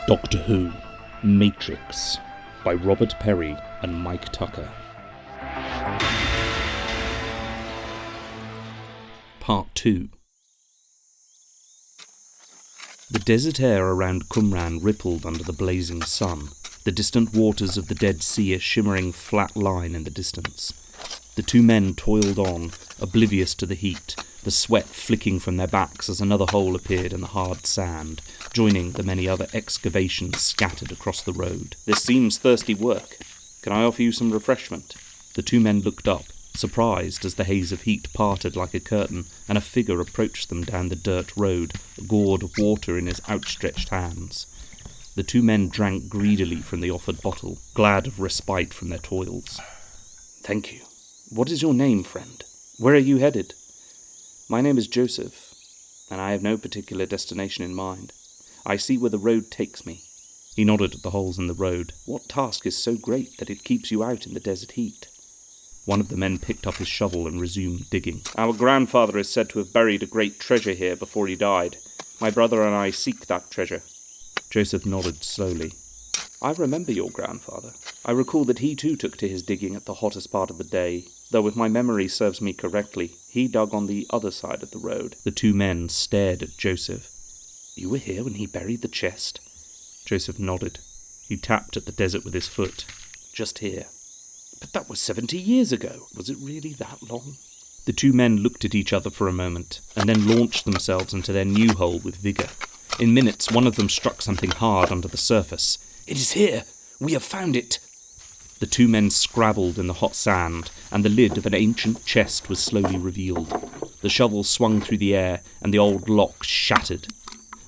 Doctor Who, Matrix, by Robert Perry and Mike Tucker. Part 2. The desert air around Qumran rippled under the blazing sun, the distant waters of the Dead Sea a shimmering flat line in the distance. The two men toiled on, oblivious to the heat, the sweat flicking from their backs as another hole appeared in the hard sand, joining the many other excavations scattered across the road. "This seems thirsty work. Can I offer you some refreshment?" The two men looked up, surprised as the haze of heat parted like a curtain and a figure approached them down the dirt road, a gourd of water in his outstretched hands. The two men drank greedily from the offered bottle, glad of respite from their toils. "Thank you. What is your name, friend? Where are you headed?" "My name is Joseph, and I have no particular destination in mind. I see where the road takes me." He nodded at the holes in the road. "What task is so great that it keeps you out in the desert heat?" One of the men picked up his shovel and resumed digging. "Our grandfather is said to have buried a great treasure here before he died. My brother and I seek that treasure." Joseph nodded slowly. "I remember your grandfather. I recall that he too took to his digging at the hottest part of the day, though if my memory serves me correctly, he dug on the other side of the road." The two men stared at Joseph. "You were here when he buried the chest?" Joseph nodded. He tapped at the desert with his foot. "Just here." "But that was 70 years ago. Was it really that long?" The two men looked at each other for a moment, and then launched themselves into their new hole with vigour. In minutes, one of them struck something hard under the surface. "It is here! We have found it!" The two men scrabbled in the hot sand, and the lid of an ancient chest was slowly revealed. The shovel swung through the air, and the old lock shattered.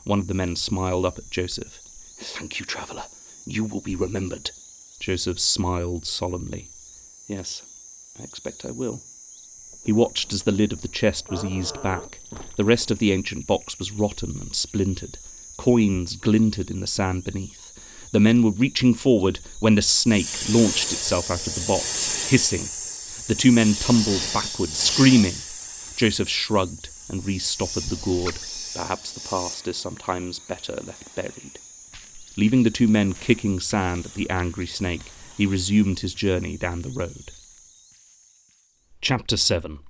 One of the men smiled up at Joseph. "Thank you, traveller. You will be remembered." Joseph smiled solemnly. "Yes, I expect I will." He watched as the lid of the chest was eased back. The rest of the ancient box was rotten and splintered. Coins glinted in the sand beneath. The men were reaching forward when the snake launched itself out of the box, hissing. The two men tumbled backward, screaming. Joseph shrugged and restoppered the gourd. Perhaps the past is sometimes better left buried. Leaving the two men kicking sand at the angry snake, he resumed his journey down the road. Chapter 7.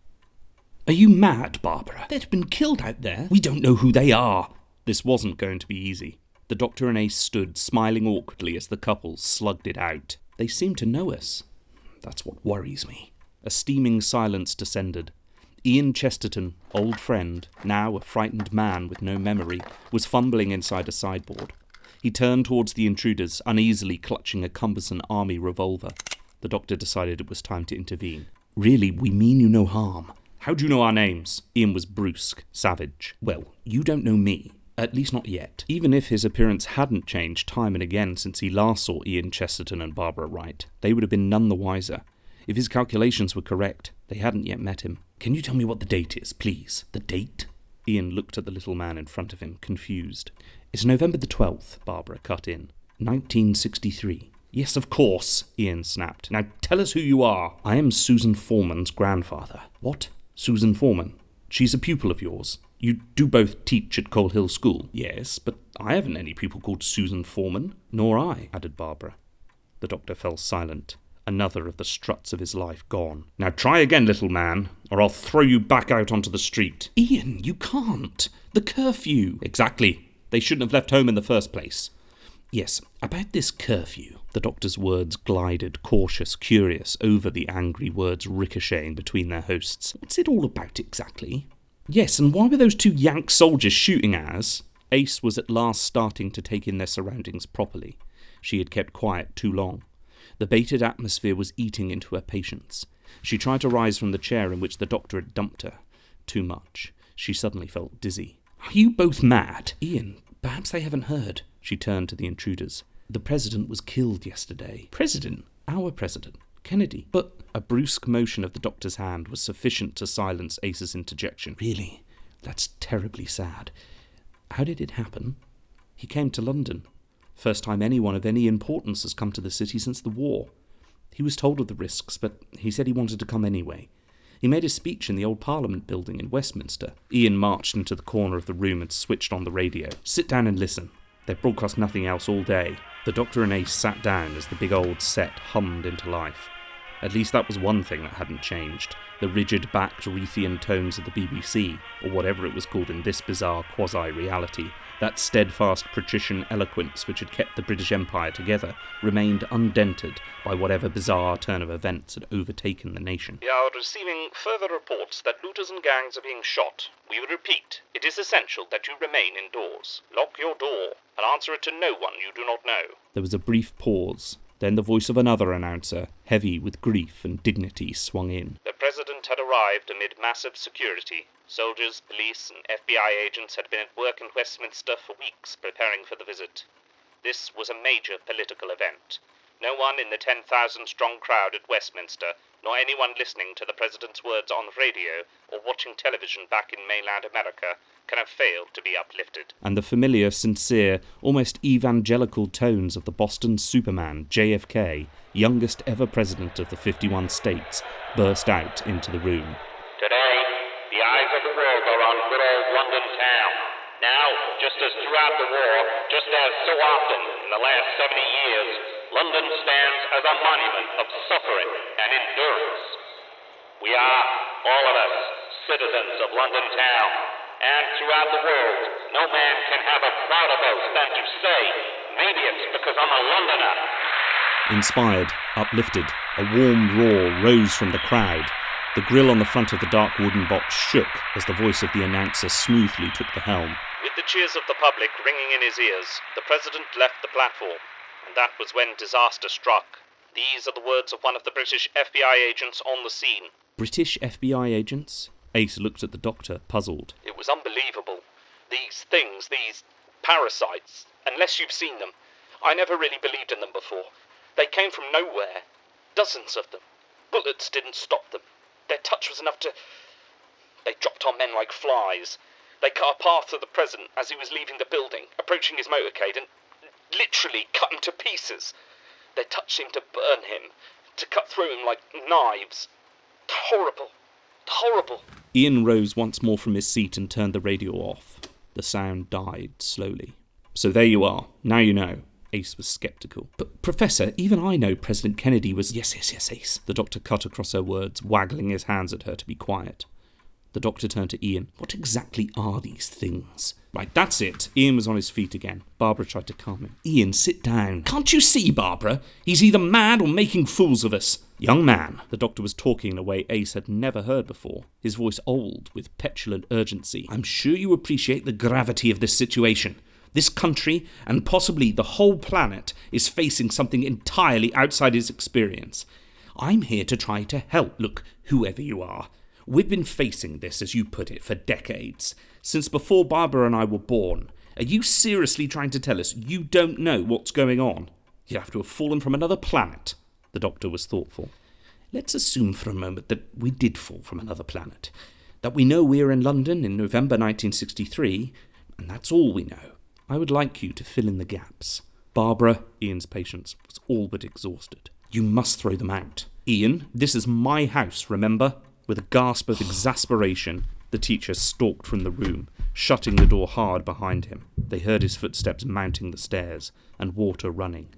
"Are you mad, Barbara? They've been killed out there. We don't know who they are." This wasn't going to be easy. The Doctor and Ace stood, smiling awkwardly as the couple slugged it out. "They seem to know us. That's what worries me." A steaming silence descended. Ian Chesterton, old friend, now a frightened man with no memory, was fumbling inside a sideboard. He turned towards the intruders, uneasily clutching a cumbersome army revolver. The Doctor decided it was time to intervene. "Really, we mean you no harm." "How do you know our names?" Ian was brusque, savage. "Well, you don't know me. At least not yet." Even if his appearance hadn't changed time and again since he last saw Ian Chesterton and Barbara Wright, they would have been none the wiser. If his calculations were correct, they hadn't yet met him. "Can you tell me what the date is, please?" "The date?" Ian looked at the little man in front of him, confused. "It's November the 12th, Barbara cut in. 1963. "Yes, of course," Ian snapped. "Now tell us who you are." "I am Susan Foreman's grandfather." "What? Susan Foreman? She's a pupil of yours. You do both teach at Coal Hill School?" "Yes, but I haven't any pupil called Susan Foreman." "Nor I," added Barbara. The Doctor fell silent, another of the struts of his life gone. "Now try again, little man, or I'll throw you back out onto the street." "Ian, you can't. The curfew." "Exactly. They shouldn't have left home in the first place." "Yes, about this curfew." The Doctor's words glided, cautious, curious, over the angry words ricocheting between their hosts. "What's it all about exactly?" "Yes, and why were those two Yank soldiers shooting at us?" Ace was at last starting to take in their surroundings properly. She had kept quiet too long. The bated atmosphere was eating into her patience. She tried to rise from the chair in which the Doctor had dumped her. Too much. She suddenly felt dizzy. "Are you both mad?" "Ian, perhaps they haven't heard." She turned to the intruders. "The President was killed yesterday." "President? Our President? Kennedy?" "But..." A brusque motion of the Doctor's hand was sufficient to silence Ace's interjection. "Really? That's terribly sad. How did it happen?" "He came to London. First time anyone of any importance has come to the city since the war. He was told of the risks, but he said he wanted to come anyway. He made a speech in the old Parliament building in Westminster." Ian marched into the corner of the room and switched on the radio. "Sit down and listen. They broadcast nothing else all day. The Doctor and Ace sat down as the big old set hummed into life. At least that was one thing that hadn't changed. The rigid-backed Rethian tones of the BBC, or whatever it was called in this bizarre quasi-reality, that steadfast patrician eloquence which had kept the British Empire together, remained undented by whatever bizarre turn of events had overtaken the nation. We are receiving further reports that looters and gangs are being shot. We would repeat, it is essential that you remain indoors. Lock your door and answer it to no one you do not know. There was a brief pause. Then the voice of another announcer, heavy with grief and dignity, swung in. The President had arrived amid massive security. Soldiers, police, and FBI agents had been at work in Westminster for weeks preparing for the visit. This was a major political event. No one in the 10,000-strong crowd at Westminster, nor anyone listening to the President's words on the radio or watching television back in mainland America, can have failed to be uplifted. And the familiar, sincere, almost evangelical tones of the Boston Superman, JFK, youngest ever president of the 51 states, burst out into the room. Today, the eyes of the world are on good old London town. Now, just as throughout the war, just as so often in the last 70 years, London stands as a monument of suffering and endurance. We are, all of us, citizens of London town. And throughout the world, no man can have a prouder boast than to say, maybe it's because I'm a Londoner. Inspired, uplifted, a warm roar rose from the crowd. The grille on the front of the dark wooden box shook as the voice of the announcer smoothly took the helm. With the cheers of the public ringing in his ears, the President left the platform, and that was when disaster struck. These are the words of one of the British FBI agents on the scene. British FBI agents? Ace looked at the Doctor, puzzled. It was unbelievable. These things, these parasites, unless you've seen them, I never really believed in them before. They came from nowhere. Dozens of them. Bullets didn't stop them. Their touch was enough to... They dropped on men like flies. They cut a path to the President as he was leaving the building, approaching his motorcade, and literally cut him to pieces. Their touch seemed to burn him, to cut through him like knives. Horrible. Horrible. Ian rose once more from his seat and turned the radio off. The sound died slowly. So there you are. Now you know. Ace was sceptical. But, Professor, even I know President Kennedy was... Yes, Ace. The Doctor cut across her words, waggling his hands at her to be quiet. The Doctor turned to Ian. What exactly are these things? Right, that's it. Ian was on his feet again. Barbara tried to calm him. Ian, sit down. Can't you see, Barbara? He's either mad or making fools of us. Young man. The Doctor was talking in a way Ace had never heard before, his voice old with petulant urgency. I'm sure you appreciate the gravity of this situation. This country, and possibly the whole planet, is facing something entirely outside its experience. I'm here to try to help. Look, whoever you are. We've been facing this, as you put it, for decades, since before Barbara and I were born. Are you seriously trying to tell us you don't know what's going on? You have to have fallen from another planet. The Doctor was thoughtful. Let's assume for a moment that we did fall from another planet. That we know we're in London in November 1963, and that's all we know. I would like you to fill in the gaps. Barbara, Ian's patience was all but exhausted. You must throw them out. Ian, this is my house, remember? With a gasp of exasperation, the teacher stalked from the room, shutting the door hard behind him. They heard his footsteps mounting the stairs, and water running.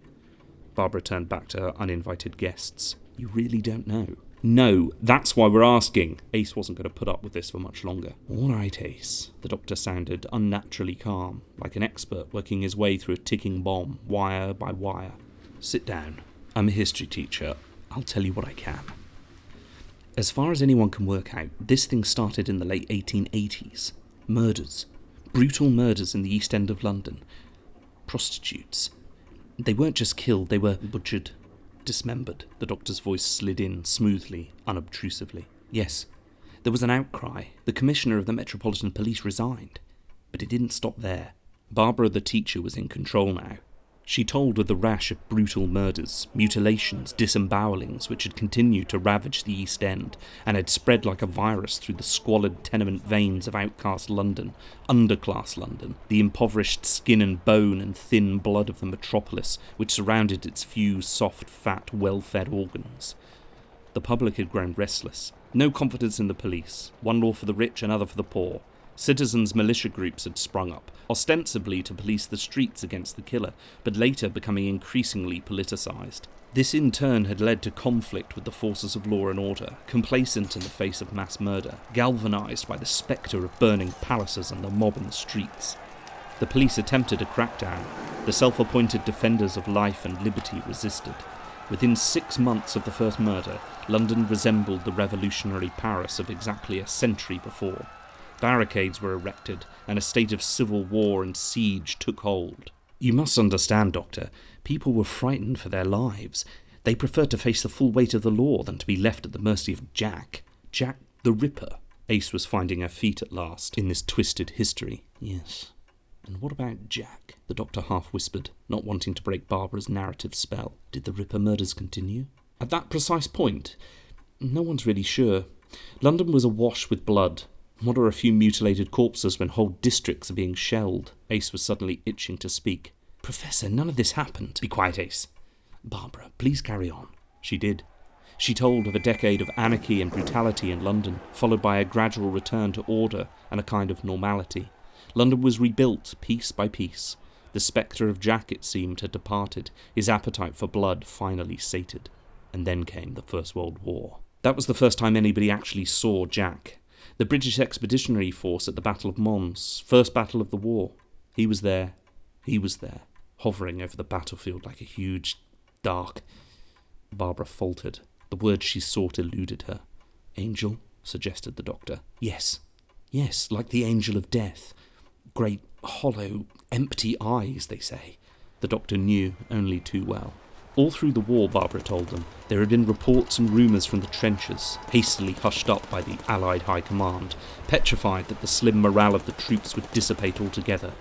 Barbara turned back to her uninvited guests. You really don't know? No, that's why we're asking. Ace wasn't going to put up with this for much longer. All right, Ace. The Doctor sounded unnaturally calm, like an expert working his way through a ticking bomb, wire by wire. Sit down. I'm a history teacher. I'll tell you what I can. As far as anyone can work out, this thing started in the late 1880s. Murders. Brutal murders in the East End of London. Prostitutes. They weren't just killed, they were butchered, dismembered. The Doctor's voice slid in smoothly, unobtrusively. Yes, there was an outcry. The Commissioner of the Metropolitan Police resigned. But it didn't stop there. Barbara, the teacher, was in control now. She told of the rash of brutal murders, mutilations, disembowelings which had continued to ravage the East End and had spread like a virus through the squalid tenement veins of outcast London, underclass London, the impoverished skin and bone and thin blood of the metropolis which surrounded its few soft, fat, well-fed organs. The public had grown restless. No confidence in the police, one law for the rich, another for the poor. Citizens' militia groups had sprung up, ostensibly to police the streets against the killer, but later becoming increasingly politicised. This in turn had led to conflict with the forces of law and order, complacent in the face of mass murder, galvanised by the spectre of burning palaces and the mob in the streets. The police attempted a crackdown. The self-appointed defenders of life and liberty resisted. Within 6 months of the first murder, London resembled the revolutionary Paris of exactly a century before. Barricades were erected, and a state of civil war and siege took hold. You must understand, Doctor, people were frightened for their lives. They preferred to face the full weight of the law than to be left at the mercy of Jack. Jack the Ripper. Ace was finding her feet at last in this twisted history. Yes. And what about Jack? The doctor half whispered, not wanting to break Barbara's narrative spell. Did the Ripper murders continue? At that precise point, no one's really sure. London was awash with blood. What are a few mutilated corpses when whole districts are being shelled? Ace was suddenly itching to speak. Professor, none of this happened. Be quiet, Ace. Barbara, please carry on. She did. She told of a decade of anarchy and brutality in London, followed by a gradual return to order and a kind of normality. London was rebuilt piece by piece. The spectre of Jack, it seemed, had departed, his appetite for blood finally sated. And then came the First World War. That was the first time anybody actually saw Jack. The British Expeditionary Force at the Battle of Mons, first battle of the war. He was there, hovering over the battlefield like a huge, dark... Barbara faltered. The word she sought eluded her. Angel, suggested the doctor. Yes, like the angel of death. Great, hollow, empty eyes, they say. The doctor knew only too well. All through the war, Barbara told them, there had been reports and rumours from the trenches, hastily hushed up by the Allied High Command, petrified that the slim morale of the troops would dissipate altogether.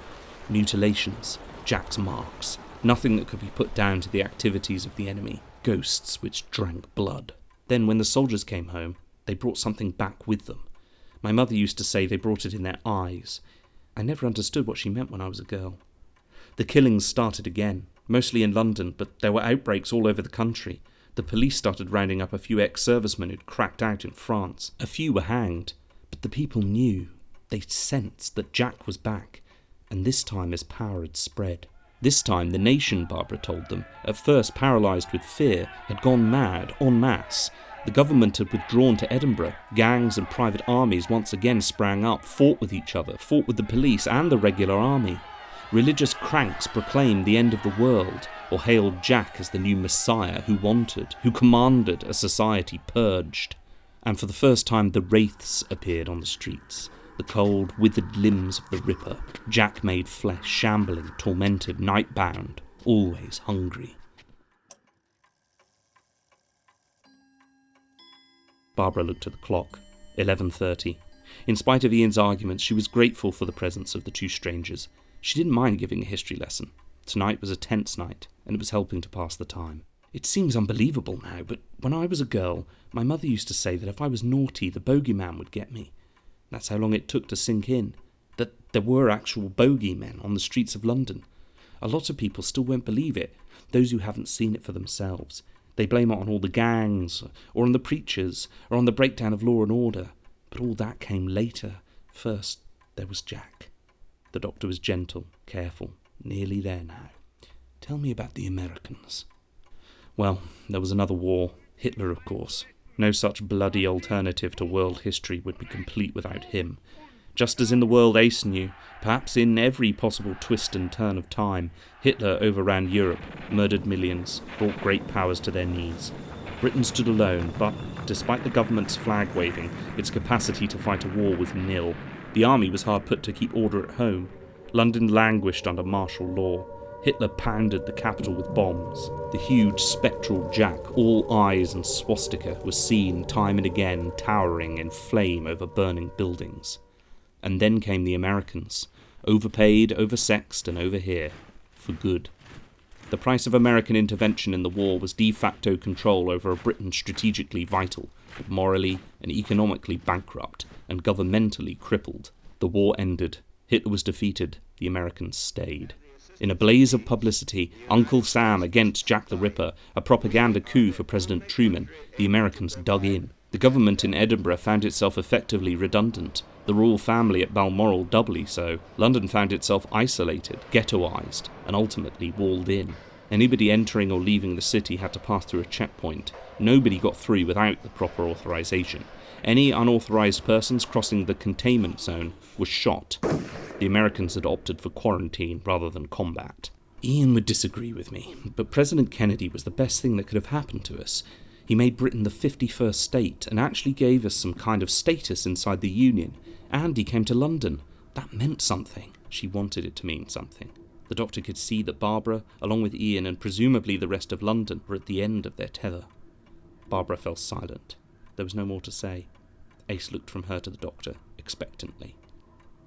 Mutilations, Jack's marks, nothing that could be put down to the activities of the enemy, ghosts which drank blood. Then when the soldiers came home, they brought something back with them. My mother used to say they brought it in their eyes. I never understood what she meant when I was a girl. The killings started again. Mostly in London, but there were outbreaks all over the country. The police started rounding up a few ex-servicemen who'd cracked out in France. A few were hanged, but the people knew. They sensed that Jack was back, and this time his power had spread. This time the nation, Barbara told them, at first paralysed with fear, had gone mad en masse. The government had withdrawn to Edinburgh. Gangs and private armies once again sprang up, fought with each other, fought with the police and the regular army. Religious cranks proclaimed the end of the world, or hailed Jack as the new messiah who commanded a society purged. And for the first time the wraiths appeared on the streets, the cold, withered limbs of the Ripper, Jack-made flesh, shambling, tormented, night-bound, always hungry. Barbara looked at the clock. 11:30. In spite of Ian's arguments, she was grateful for the presence of the two strangers. She didn't mind giving a history lesson. Tonight was a tense night, and it was helping to pass the time. It seems unbelievable now, but when I was a girl, my mother used to say that if I was naughty, the bogeyman would get me. That's how long it took to sink in, that there were actual bogeymen on the streets of London. A lot of people still won't believe it, those who haven't seen it for themselves. They blame it on all the gangs, or on the preachers, or on the breakdown of law and order. But all that came later. First, there was Jack. The doctor was gentle, careful, nearly there now. Tell me about the Americans. Well, there was another war. Hitler, of course. No such bloody alternative to world history would be complete without him. Just as in the world Ace knew, perhaps in every possible twist and turn of time, Hitler overran Europe, murdered millions, brought great powers to their knees. Britain stood alone, but, despite the government's flag waving, its capacity to fight a war was nil. The army was hard put to keep order at home. London languished under martial law. Hitler pounded the capital with bombs. The huge spectral Jack, all eyes and swastika, was seen time and again towering in flame over burning buildings. And then came the Americans, overpaid, oversexed, and over here, for good. The price of American intervention in the war was de facto control over a Britain strategically vital, but morally and economically bankrupt, and governmentally crippled. The war ended. Hitler was defeated. The Americans stayed. In a blaze of publicity, Uncle Sam against Jack the Ripper, a propaganda coup for President Truman, the Americans dug in. The government in Edinburgh found itself effectively redundant, the royal family at Balmoral doubly so. London found itself isolated, ghettoised, and ultimately walled in. Anybody entering or leaving the city had to pass through a checkpoint. Nobody got through without the proper authorization. Any unauthorized persons crossing the containment zone were shot. The Americans had opted for quarantine rather than combat. Ian would disagree with me, but President Kennedy was the best thing that could have happened to us. He made Britain the 51st state and actually gave us some kind of status inside the Union. And he came to London. That meant something. She wanted it to mean something. The doctor could see that Barbara, along with Ian and presumably the rest of London, were at the end of their tether. Barbara fell silent. There was no more to say. Ace looked from her to the doctor, expectantly.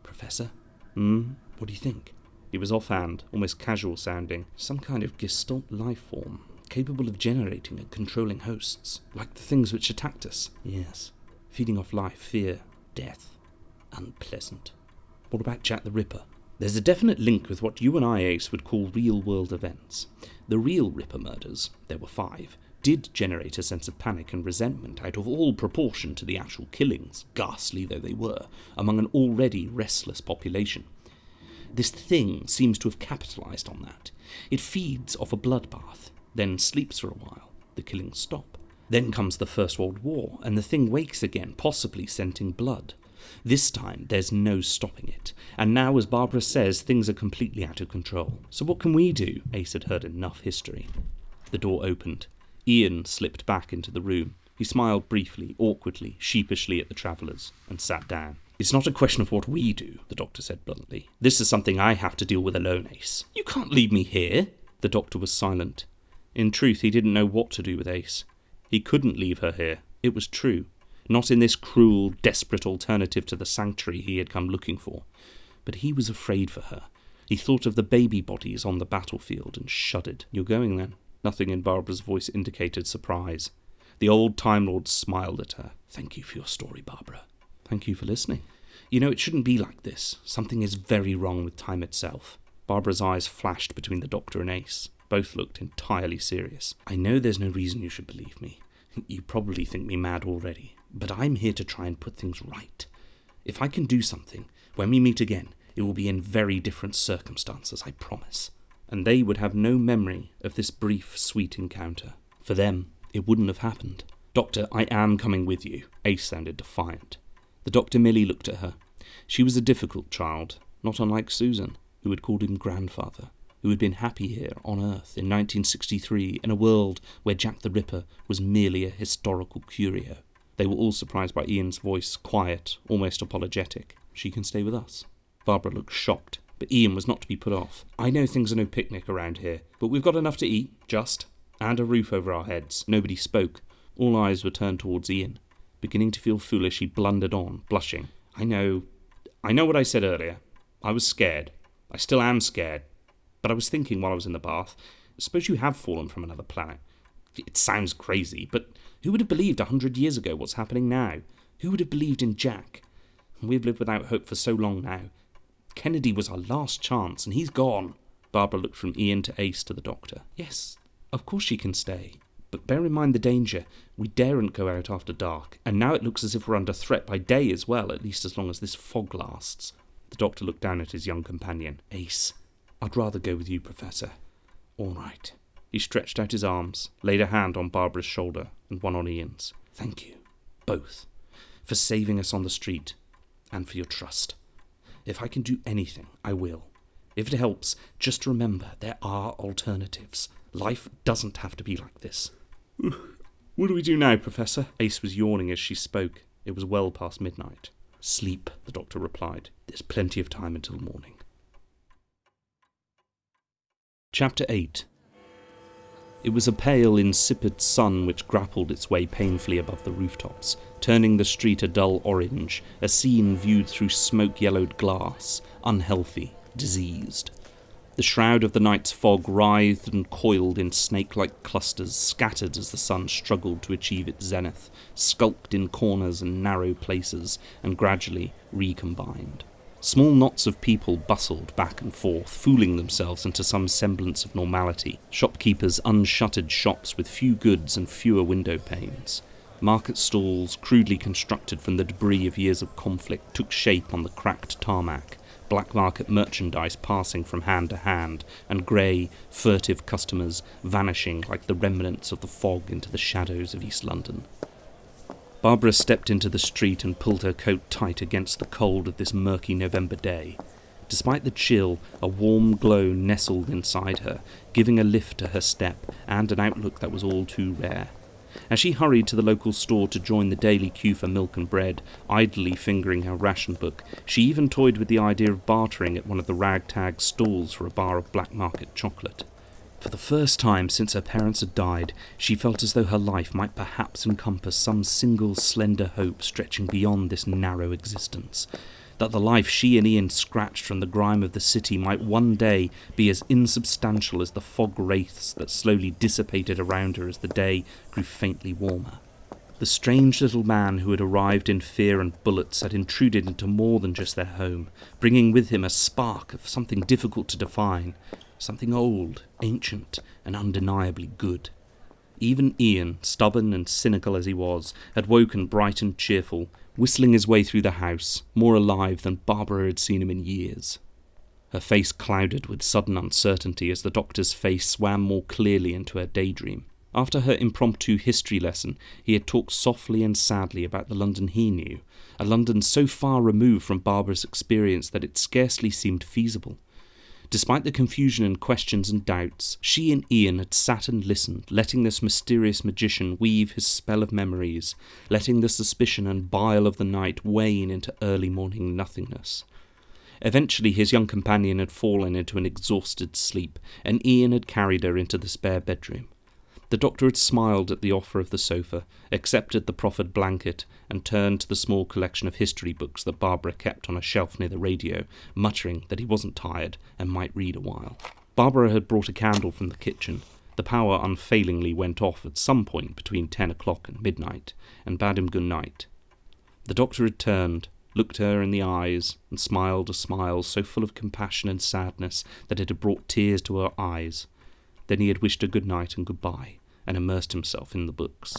Professor? What do you think? It was offhand, almost casual sounding. Some kind of gestalt life form, capable of generating and controlling hosts, like the things which attacked us. Yes. Feeding off life, fear, death. Unpleasant. What about Jack the Ripper? There's a definite link with what you and I, Ace, would call real-world events. The real Ripper murders, there were 5, did generate a sense of panic and resentment out of all proportion to the actual killings, ghastly though they were, among an already restless population. This thing seems to have capitalised on that. It feeds off a bloodbath, then sleeps for a while. The killings stop. Then comes the First World War, and the thing wakes again, possibly scenting blood. This time, there's no stopping it. And now, as Barbara says, things are completely out of control. So what can we do? Ace had heard enough history. The door opened. Ian slipped back into the room. He smiled briefly, awkwardly, sheepishly at the travellers, and sat down. It's not a question of what we do, the doctor said bluntly. This is something I have to deal with alone, Ace. You can't leave me here. The doctor was silent. In truth, he didn't know what to do with Ace. He couldn't leave her here. It was true. Not in this cruel, desperate alternative to the sanctuary he had come looking for. But he was afraid for her. He thought of the baby bodies on the battlefield and shuddered. You're going then? Nothing in Barbara's voice indicated surprise. The old Time Lord smiled at her. Thank you for your story, Barbara. Thank you for listening. You know, it shouldn't be like this. Something is very wrong with time itself. Barbara's eyes flashed between the doctor and Ace. Both looked entirely serious. I know there's no reason you should believe me. You probably think me mad already. But I'm here to try and put things right. If I can do something, when we meet again, it will be in very different circumstances, I promise. And they would have no memory of this brief, sweet encounter. For them, it wouldn't have happened. Doctor, I am coming with you. Ace sounded defiant. The doctor merely looked at her. She was a difficult child, not unlike Susan, who had called him grandfather, who had been happy here on Earth in 1963 in a world where Jack the Ripper was merely a historical curio. They were all surprised by Ian's voice, quiet, almost apologetic. She can stay with us. Barbara looked shocked, but Ian was not to be put off. I know things are no picnic around here, but we've got enough to eat, just, and a roof over our heads. Nobody spoke. All eyes were turned towards Ian. Beginning to feel foolish, he blundered on, blushing. I know what I said earlier. I was scared. I still am scared. But I was thinking while I was in the bath, suppose you have fallen from another planet. It sounds crazy, but who would have believed 100 years ago what's happening now? Who would have believed in Jack? We've lived without hope for so long now. Kennedy was our last chance, and he's gone. Barbara looked from Ian to Ace to the doctor. Yes, of course she can stay. But bear in mind the danger. We daren't go out after dark, and now it looks as if we're under threat by day as well, at least as long as this fog lasts. The doctor looked down at his young companion. Ace, I'd rather go with you, Professor. All right. He stretched out his arms, laid a hand on Barbara's shoulder and one on Ian's. Thank you, both, for saving us on the street, and for your trust. If I can do anything, I will. If it helps, just remember there are alternatives. Life doesn't have to be like this. What do we do now, Professor? Ace was yawning as she spoke. It was well past midnight. Sleep, the doctor replied. There's plenty of time until morning. Chapter 8. It was a pale, insipid sun which grappled its way painfully above the rooftops, turning the street a dull orange, a scene viewed through smoke-yellowed glass, unhealthy, diseased. The shroud of the night's fog writhed and coiled in snake-like clusters, scattered as the sun struggled to achieve its zenith, skulked in corners and narrow places, and gradually recombined. Small knots of people bustled back and forth, fooling themselves into some semblance of normality. Shopkeepers unshuttered shops with few goods and fewer window panes. Market stalls, crudely constructed from the debris of years of conflict, took shape on the cracked tarmac, black market merchandise passing from hand to hand, and grey, furtive customers vanishing like the remnants of the fog into the shadows of East London. Barbara stepped into the street and pulled her coat tight against the cold of this murky November day. Despite the chill, a warm glow nestled inside her, giving a lift to her step and an outlook that was all too rare. As she hurried to the local store to join the daily queue for milk and bread, idly fingering her ration book, she even toyed with the idea of bartering at one of the ragtag stalls for a bar of black market chocolate. For the first time since her parents had died, she felt as though her life might perhaps encompass some single slender hope stretching beyond this narrow existence, that the life she and Ian scratched from the grime of the city might one day be as insubstantial as the fog wraiths that slowly dissipated around her as the day grew faintly warmer. The strange little man who had arrived in fear and bullets had intruded into more than just their home, bringing with him a spark of something difficult to define, something old, ancient, and undeniably good. Even Ian, stubborn and cynical as he was, had woken bright and cheerful, whistling his way through the house, more alive than Barbara had seen him in years. Her face clouded with sudden uncertainty as the doctor's face swam more clearly into her daydream. After her impromptu history lesson, he had talked softly and sadly about the London he knew, a London so far removed from Barbara's experience that it scarcely seemed feasible. Despite the confusion and questions and doubts, she and Ian had sat and listened, letting this mysterious magician weave his spell of memories, letting the suspicion and bile of the night wane into early morning nothingness. Eventually his young companion had fallen into an exhausted sleep, and Ian had carried her into the spare bedroom. The doctor had smiled at the offer of the sofa, accepted the proffered blanket, and turned to the small collection of history books that Barbara kept on a shelf near the radio, muttering that he wasn't tired and might read a while. Barbara had brought a candle from the kitchen. The power unfailingly went off at some point between 10 o'clock and midnight, and bade him good night. The doctor had turned, looked her in the eyes, and smiled a smile so full of compassion and sadness that it had brought tears to her eyes. Then he had wished her good night and goodbye, and immersed himself in the books.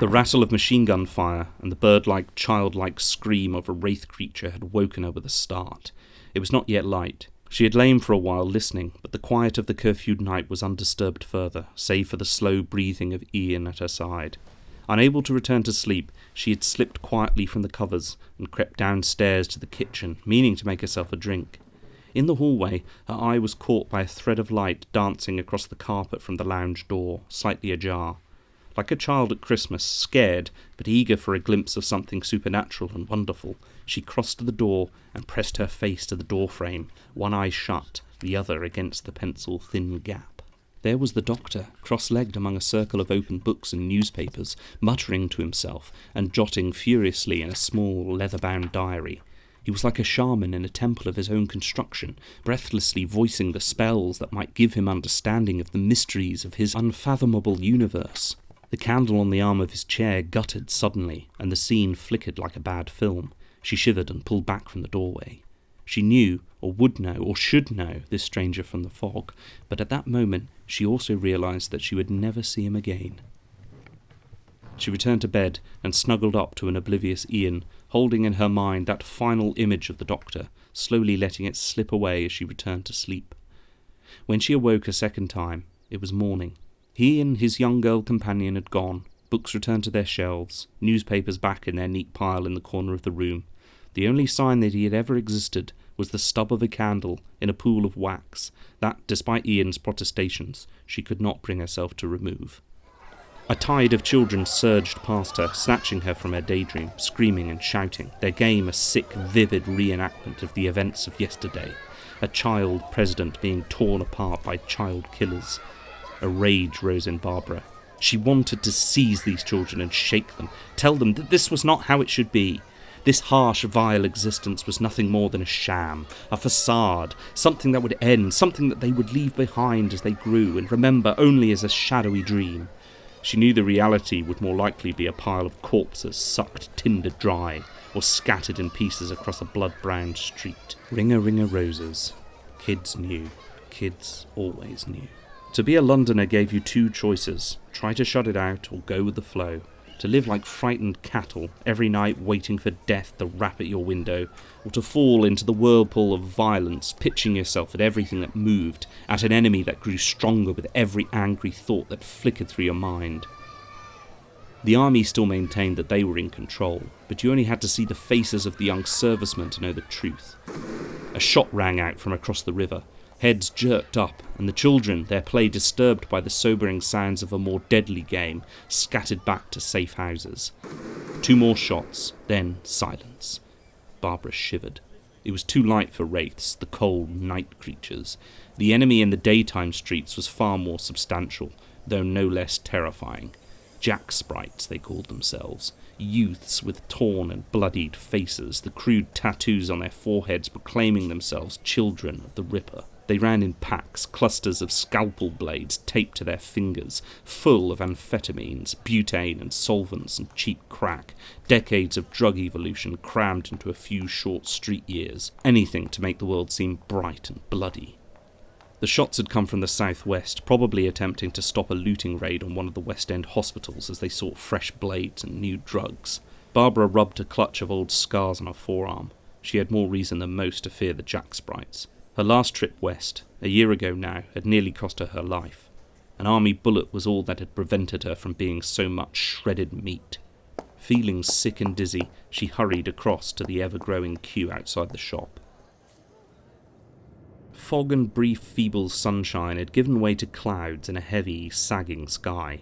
The rattle of machine gun fire and the bird-like, childlike scream of a wraith creature had woken her with a start. It was not yet light. She had lain for a while listening, but the quiet of the curfewed night was undisturbed further, save for the slow breathing of Ian at her side. Unable to return to sleep, she had slipped quietly from the covers and crept downstairs to the kitchen, meaning to make herself a drink. In the hallway, her eye was caught by a thread of light dancing across the carpet from the lounge door, slightly ajar. Like a child at Christmas, scared, but eager for a glimpse of something supernatural and wonderful, she crossed to the door and pressed her face to the doorframe, one eye shut, the other against the pencil-thin gap. There was the doctor, cross-legged among a circle of open books and newspapers, muttering to himself and jotting furiously in a small, leather-bound diary. He was like a shaman in a temple of his own construction, breathlessly voicing the spells that might give him understanding of the mysteries of his unfathomable universe. The candle on the arm of his chair guttered suddenly, and the scene flickered like a bad film. She shivered and pulled back from the doorway. She knew, or would know, or should know, this stranger from the fog, but at that moment she also realised that she would never see him again. She returned to bed and snuggled up to an oblivious Ian, holding in her mind that final image of the doctor, slowly letting it slip away as she returned to sleep. When she awoke a second time, it was morning. He and his young girl companion had gone, books returned to their shelves, newspapers back in their neat pile in the corner of the room. The only sign that he had ever existed was the stub of a candle in a pool of wax that, despite Ian's protestations, she could not bring herself to remove. A tide of children surged past her, snatching her from her daydream, screaming and shouting, their game a sick, vivid reenactment of the events of yesterday, a child president being torn apart by child killers. A rage rose in Barbara. She wanted to seize these children and shake them, tell them that this was not how it should be. This harsh, vile existence was nothing more than a sham, a facade, something that would end, something that they would leave behind as they grew and remember only as a shadowy dream. She knew the reality would more likely be a pile of corpses sucked tinder dry or scattered in pieces across a blood-browned street. Ring-a roses. Kids knew. Kids always knew. To be a Londoner gave you two choices, try to shut it out or go with the flow. To live like frightened cattle, every night waiting for death to rap at your window, or to fall into the whirlpool of violence, pitching yourself at everything that moved, at an enemy that grew stronger with every angry thought that flickered through your mind. The army still maintained that they were in control, but you only had to see the faces of the young servicemen to know the truth. A shot rang out from across the river. Heads jerked up, and the children, their play disturbed by the sobering sounds of a more deadly game, scattered back to safe houses. 2 more shots, then silence. Barbara shivered. It was too light for wraiths, the cold night creatures. The enemy in the daytime streets was far more substantial, though no less terrifying. Jack sprites, they called themselves. Youths with torn and bloodied faces, the crude tattoos on their foreheads proclaiming themselves children of the Ripper. They ran in packs, clusters of scalpel blades taped to their fingers, full of amphetamines, butane and solvents and cheap crack, decades of drug evolution crammed into a few short street years, anything to make the world seem bright and bloody. The shots had come from the southwest, probably attempting to stop a looting raid on one of the West End hospitals as they sought fresh blades and new drugs. Barbara rubbed a clutch of old scars on her forearm. She had more reason than most to fear the Jack sprites. Her last trip west, a year ago now, had nearly cost her life. An army bullet was all that had prevented her from being so much shredded meat. Feeling sick and dizzy, she hurried across to the ever-growing queue outside the shop. Fog and brief feeble sunshine had given way to clouds and a heavy, sagging sky.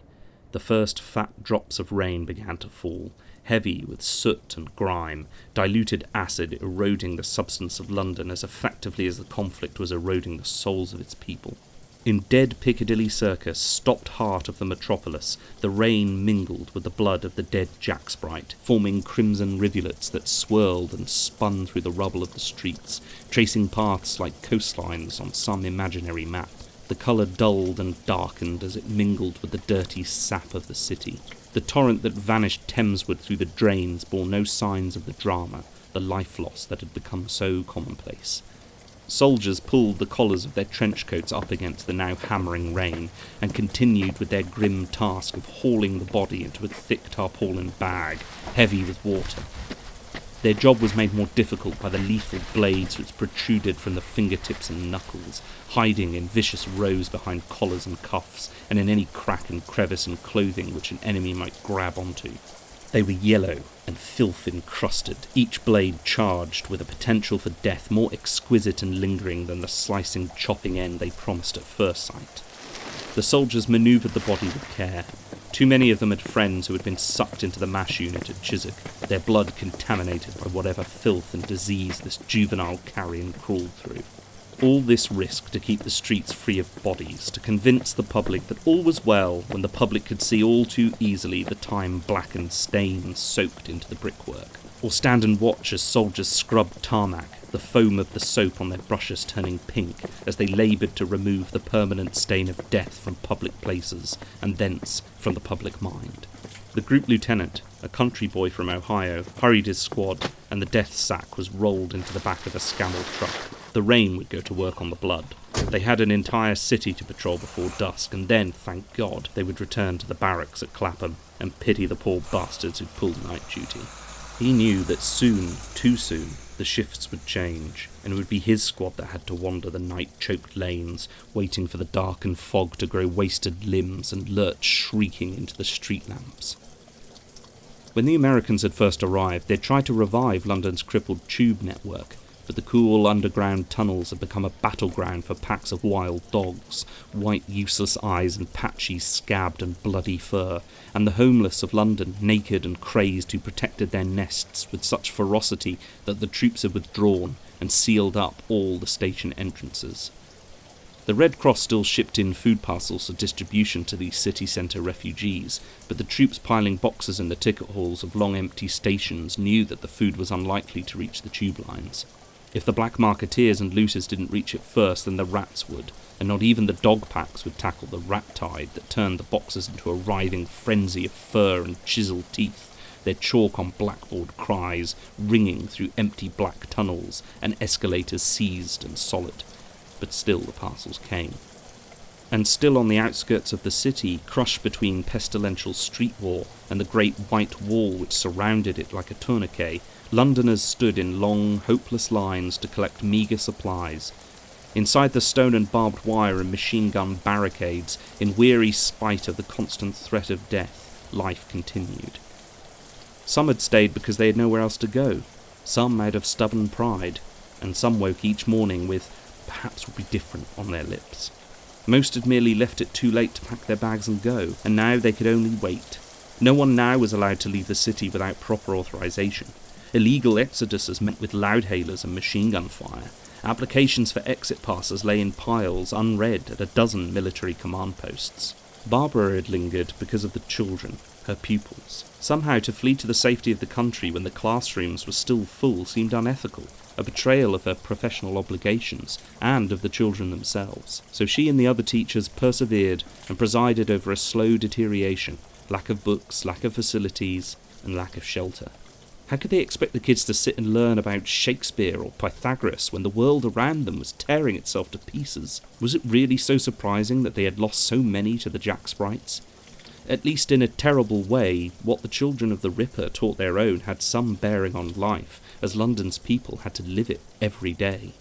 The first fat drops of rain began to fall, heavy with soot and grime, diluted acid eroding the substance of London as effectively as the conflict was eroding the souls of its people. In dead Piccadilly Circus, stopped heart of the metropolis, the rain mingled with the blood of the dead Jack sprite, forming crimson rivulets that swirled and spun through the rubble of the streets, tracing paths like coastlines on some imaginary map. The colour dulled and darkened as it mingled with the dirty sap of the city. The torrent that vanished Thamesward through the drains bore no signs of the drama, the life loss that had become so commonplace. Soldiers pulled the collars of their trench coats up against the now hammering rain, and continued with their grim task of hauling the body into a thick tarpaulin bag, heavy with water. Their job was made more difficult by the lethal blades which protruded from the fingertips and knuckles, hiding in vicious rows behind collars and cuffs, and in any crack and crevice in clothing which an enemy might grab onto. They were yellow and filth-encrusted, each blade charged with a potential for death more exquisite and lingering than the slicing, chopping end they promised at first sight. The soldiers manoeuvred the body with care. Too many of them had friends who had been sucked into the MASH unit at Chiswick, their blood contaminated by whatever filth and disease this juvenile carrion crawled through. All this risk to keep the streets free of bodies, to convince the public that all was well when the public could see all too easily the time-blackened stains soaked into the brickwork, or stand and watch as soldiers scrubbed tarmac, the foam of the soap on their brushes turning pink as they laboured to remove the permanent stain of death from public places, and thence from the public mind. The group lieutenant, a country boy from Ohio, hurried his squad, and the death sack was rolled into the back of a Scammell truck. The rain would go to work on the blood. They had an entire city to patrol before dusk, and then, thank God, they would return to the barracks at Clapham and pity the poor bastards who pulled night duty. He knew that soon, too soon, the shifts would change, and it would be his squad that had to wander the night-choked lanes, waiting for the darkened fog to grow wasted limbs and lurch shrieking into the street lamps. When the Americans had first arrived, they tried to revive London's crippled tube network, but the cool underground tunnels had become a battleground for packs of wild dogs, white useless eyes and patchy, scabbed and bloody fur, and the homeless of London, naked and crazed, who protected their nests with such ferocity that the troops had withdrawn and sealed up all the station entrances. The Red Cross still shipped in food parcels for distribution to these city centre refugees, but the troops piling boxes in the ticket halls of long empty stations knew that the food was unlikely to reach the tube lines. If the black marketeers and looters didn't reach it first, then the rats would, and not even the dog packs would tackle the rat tide that turned the boxes into a writhing frenzy of fur and chiselled teeth, their chalk on blackboard cries ringing through empty black tunnels and escalators seized and solid. But still the parcels came. And still on the outskirts of the city, crushed between pestilential street war and the great white wall which surrounded it like a tourniquet, Londoners stood in long, hopeless lines to collect meagre supplies. Inside the stone and barbed wire and machine gun barricades, in weary spite of the constant threat of death, life continued. Some had stayed because they had nowhere else to go, some out of stubborn pride, and some woke each morning with "perhaps will be different" on their lips. Most had merely left it too late to pack their bags and go, and now they could only wait. No one now was allowed to leave the city without proper authorization. Illegal exoduses met with loudhailers and machine gun fire. Applications for exit passes lay in piles, unread, at a dozen military command posts. Barbara had lingered because of the children, her pupils. Somehow to flee to the safety of the country when the classrooms were still full seemed unethical, a betrayal of her professional obligations and of the children themselves. So she and the other teachers persevered and presided over a slow deterioration, lack of books, lack of facilities, and lack of shelter. How could they expect the kids to sit and learn about Shakespeare or Pythagoras when the world around them was tearing itself to pieces? Was it really so surprising that they had lost so many to the Jack Sprites? At least in a terrible way, what the children of the Ripper taught their own had some bearing on life, as London's people had to live it every day.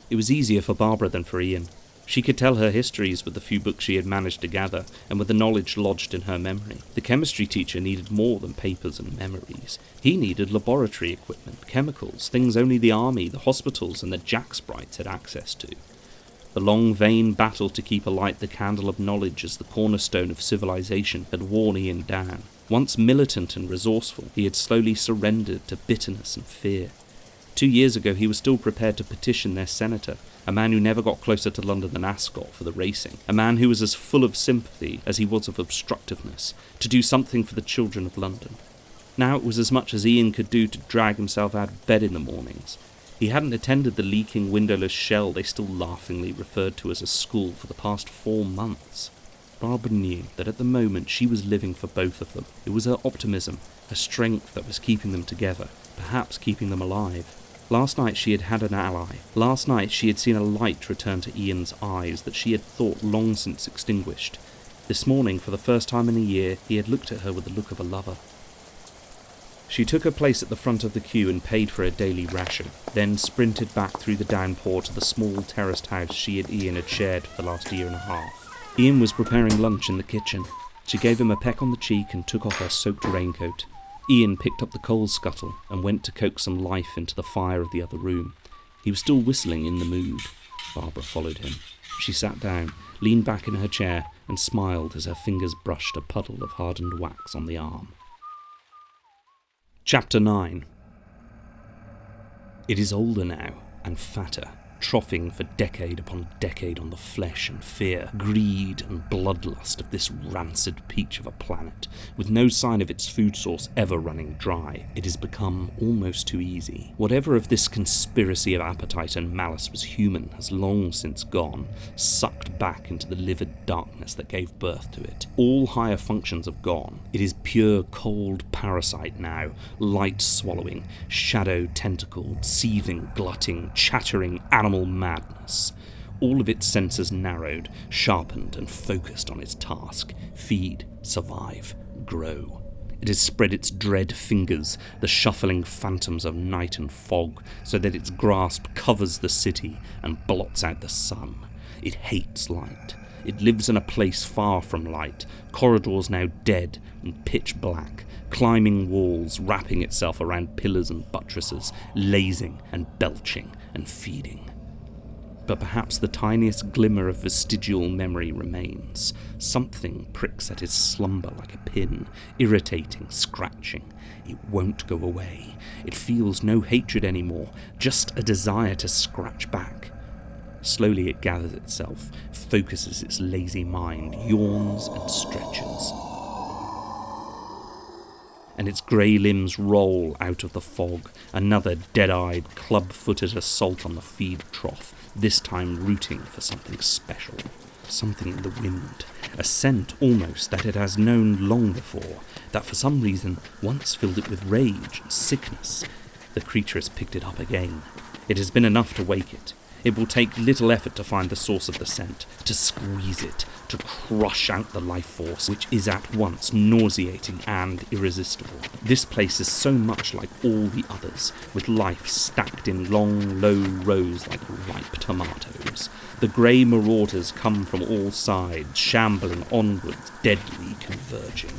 It was easier for Barbara than for Ian. She could tell her histories with the few books she had managed to gather, and with the knowledge lodged in her memory. The chemistry teacher needed more than papers and memories. He needed laboratory equipment, chemicals, things only the army, the hospitals, and the Jack Sprites had access to. The long, vain battle to keep alight the candle of knowledge as the cornerstone of civilization had worn Ian down. Once militant and resourceful, he had slowly surrendered to bitterness and fear. 2 years ago he was still prepared to petition their senator, a man who never got closer to London than Ascot for the racing, a man who was as full of sympathy as he was of obstructiveness, to do something for the children of London. Now it was as much as Ian could do to drag himself out of bed in the mornings. He hadn't attended the leaking windowless shell they still laughingly referred to as a school for the past 4 months. Barbara knew that at the moment she was living for both of them. It was her optimism, her strength that was keeping them together, perhaps keeping them alive. Last night she had had an ally. Last night she had seen a light return to Ian's eyes that she had thought long since extinguished. This morning, for the first time in a year, he had looked at her with the look of a lover. She took her place at the front of the queue and paid for her daily ration, then sprinted back through the downpour to the small terraced house she and Ian had shared for the last year and a half. Ian was preparing lunch in the kitchen. She gave him a peck on the cheek and took off her soaked raincoat. Ian picked up the coal scuttle and went to coax some life into the fire of the other room. He was still whistling in the mood. Barbara followed him. She sat down, leaned back in her chair, and smiled as her fingers brushed a puddle of hardened wax on the arm. Chapter 9. It is older now, and fatter, troughing for decade upon decade on the flesh and fear, greed and bloodlust of this rancid peach of a planet, with no sign of its food source ever running dry. It has become almost too easy. Whatever of this conspiracy of appetite and malice was human has long since gone, sucked back into the livid darkness that gave birth to it. All higher functions have gone. It is pure cold parasite now, light-swallowing, shadow-tentacled, seething, glutting, chattering animal madness. All of its senses narrowed, sharpened and focused on its task. Feed, survive, grow. It has spread its dread fingers, the shuffling phantoms of night and fog, so that its grasp covers the city and blots out the sun. It hates light. It lives in a place far from light, corridors now dead and pitch black, climbing walls, wrapping itself around pillars and buttresses, lazing and belching and feeding. But perhaps the tiniest glimmer of vestigial memory remains. Something pricks at his slumber like a pin, irritating, scratching. It won't go away. It feels no hatred anymore, just a desire to scratch back. Slowly it gathers itself, focuses its lazy mind, yawns and stretches. And its grey limbs roll out of the fog, another dead-eyed, club-footed assault on the feed trough, this time rooting for something special, something in the wind, a scent almost that it has known long before, that for some reason once filled it with rage and sickness. The creature has picked it up again. It has been enough to wake it. It will take little effort to find the source of the scent, to squeeze it, to crush out the life force, which is at once nauseating and irresistible. This place is so much like all the others, with life stacked in long, low rows like ripe tomatoes. The grey marauders come from all sides, shambling onwards, deadly converging.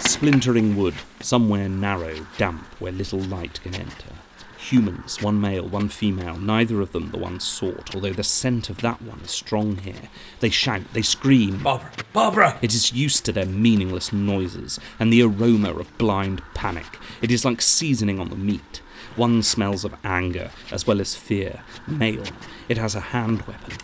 Splintering wood, somewhere narrow, damp, where little light can enter. Humans, one male, one female, neither of them the one sought, although the scent of that one is strong here. They shout, they scream. Barbara! Barbara! It is used to their meaningless noises, and the aroma of blind panic. It is like seasoning on the meat. One smells of anger, as well as fear. Male, it has a hand weapon.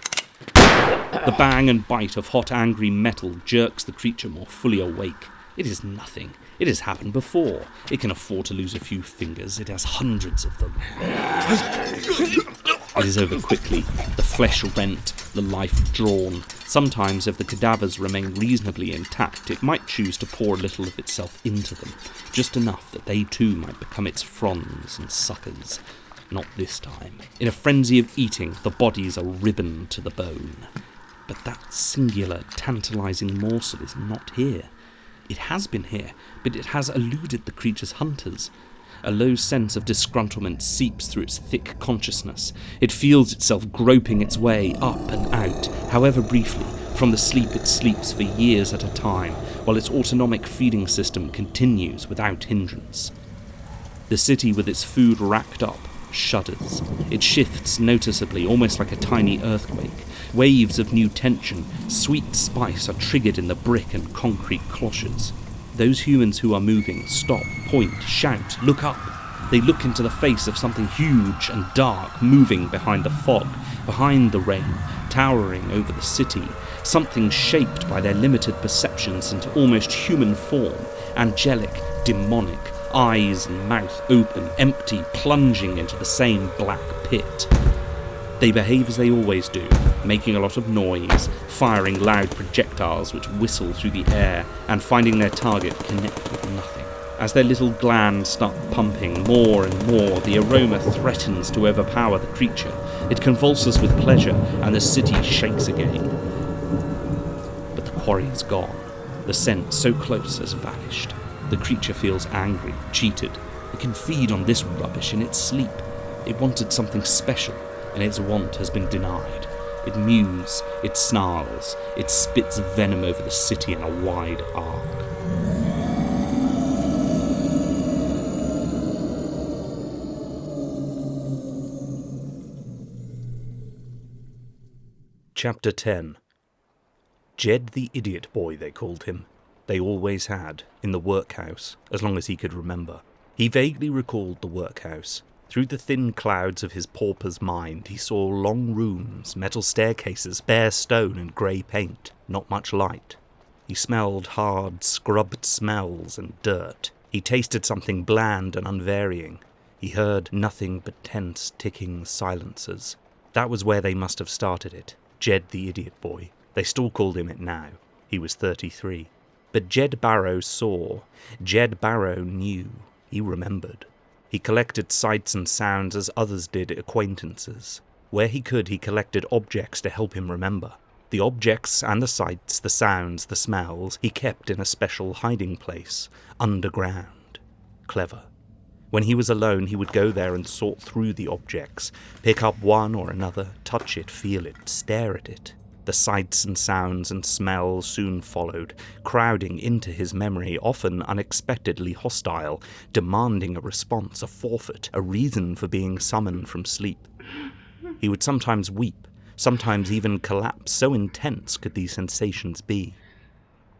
The bang and bite of hot, angry metal jerks the creature more fully awake. It is nothing. It has happened before. It can afford to lose a few fingers. It has hundreds of them. It is over quickly, the flesh rent, the life drawn. Sometimes, if the cadavers remain reasonably intact, it might choose to pour a little of itself into them, just enough that they too might become its fronds and suckers. Not this time. In a frenzy of eating, the bodies are ribboned to the bone. But that singular, tantalising morsel is not here. It has been here, but it has eluded the creature's hunters. A low sense of disgruntlement seeps through its thick consciousness. It feels itself groping its way up and out, however briefly, from the sleep it sleeps for years at a time, while its autonomic feeding system continues without hindrance. The city, with its food racked up, shudders. It shifts noticeably, almost like a tiny earthquake. Waves of new tension, sweet spice are triggered in the brick and concrete cloches. Those humans who are moving stop, point, shout, look up. They look into the face of something huge and dark moving behind the fog, behind the rain, towering over the city, something shaped by their limited perceptions into almost human form, angelic, demonic, eyes and mouth open, empty, plunging into the same black pit. They behave as they always do, making a lot of noise, firing loud projectiles which whistle through the air, and finding their target connect with nothing. As their little glands start pumping more and more, the aroma threatens to overpower the creature. It convulses with pleasure, and the city shakes again. But the quarry is gone. The scent, so close, has vanished. The creature feels angry, cheated. It can feed on this rubbish in its sleep. It wanted something special, and its want has been denied. It mews, it snarls, it spits venom over the city in a wide arc. Chapter 10. Jed the Idiot Boy, they called him. They always had, in the workhouse, as long as he could remember. He vaguely recalled the workhouse. Through the thin clouds of his pauper's mind, he saw long rooms, metal staircases, bare stone and grey paint, not much light. He smelled hard, scrubbed smells and dirt. He tasted something bland and unvarying. He heard nothing but tense, ticking silencers. That was where they must have started it. Jed the Idiot Boy. They still called him it now. He was 33. But Jed Barrow saw. Jed Barrow knew. He remembered. He collected sights and sounds as others did acquaintances. Where he could, he collected objects to help him remember. The objects and the sights, the sounds, the smells, he kept in a special hiding place, underground. Clever. When he was alone, he would go there and sort through the objects, pick up one or another, touch it, feel it, stare at it. The sights and sounds and smells soon followed, crowding into his memory, often unexpectedly hostile, demanding a response, a forfeit, a reason for being summoned from sleep. He would sometimes weep, sometimes even collapse, so intense could these sensations be.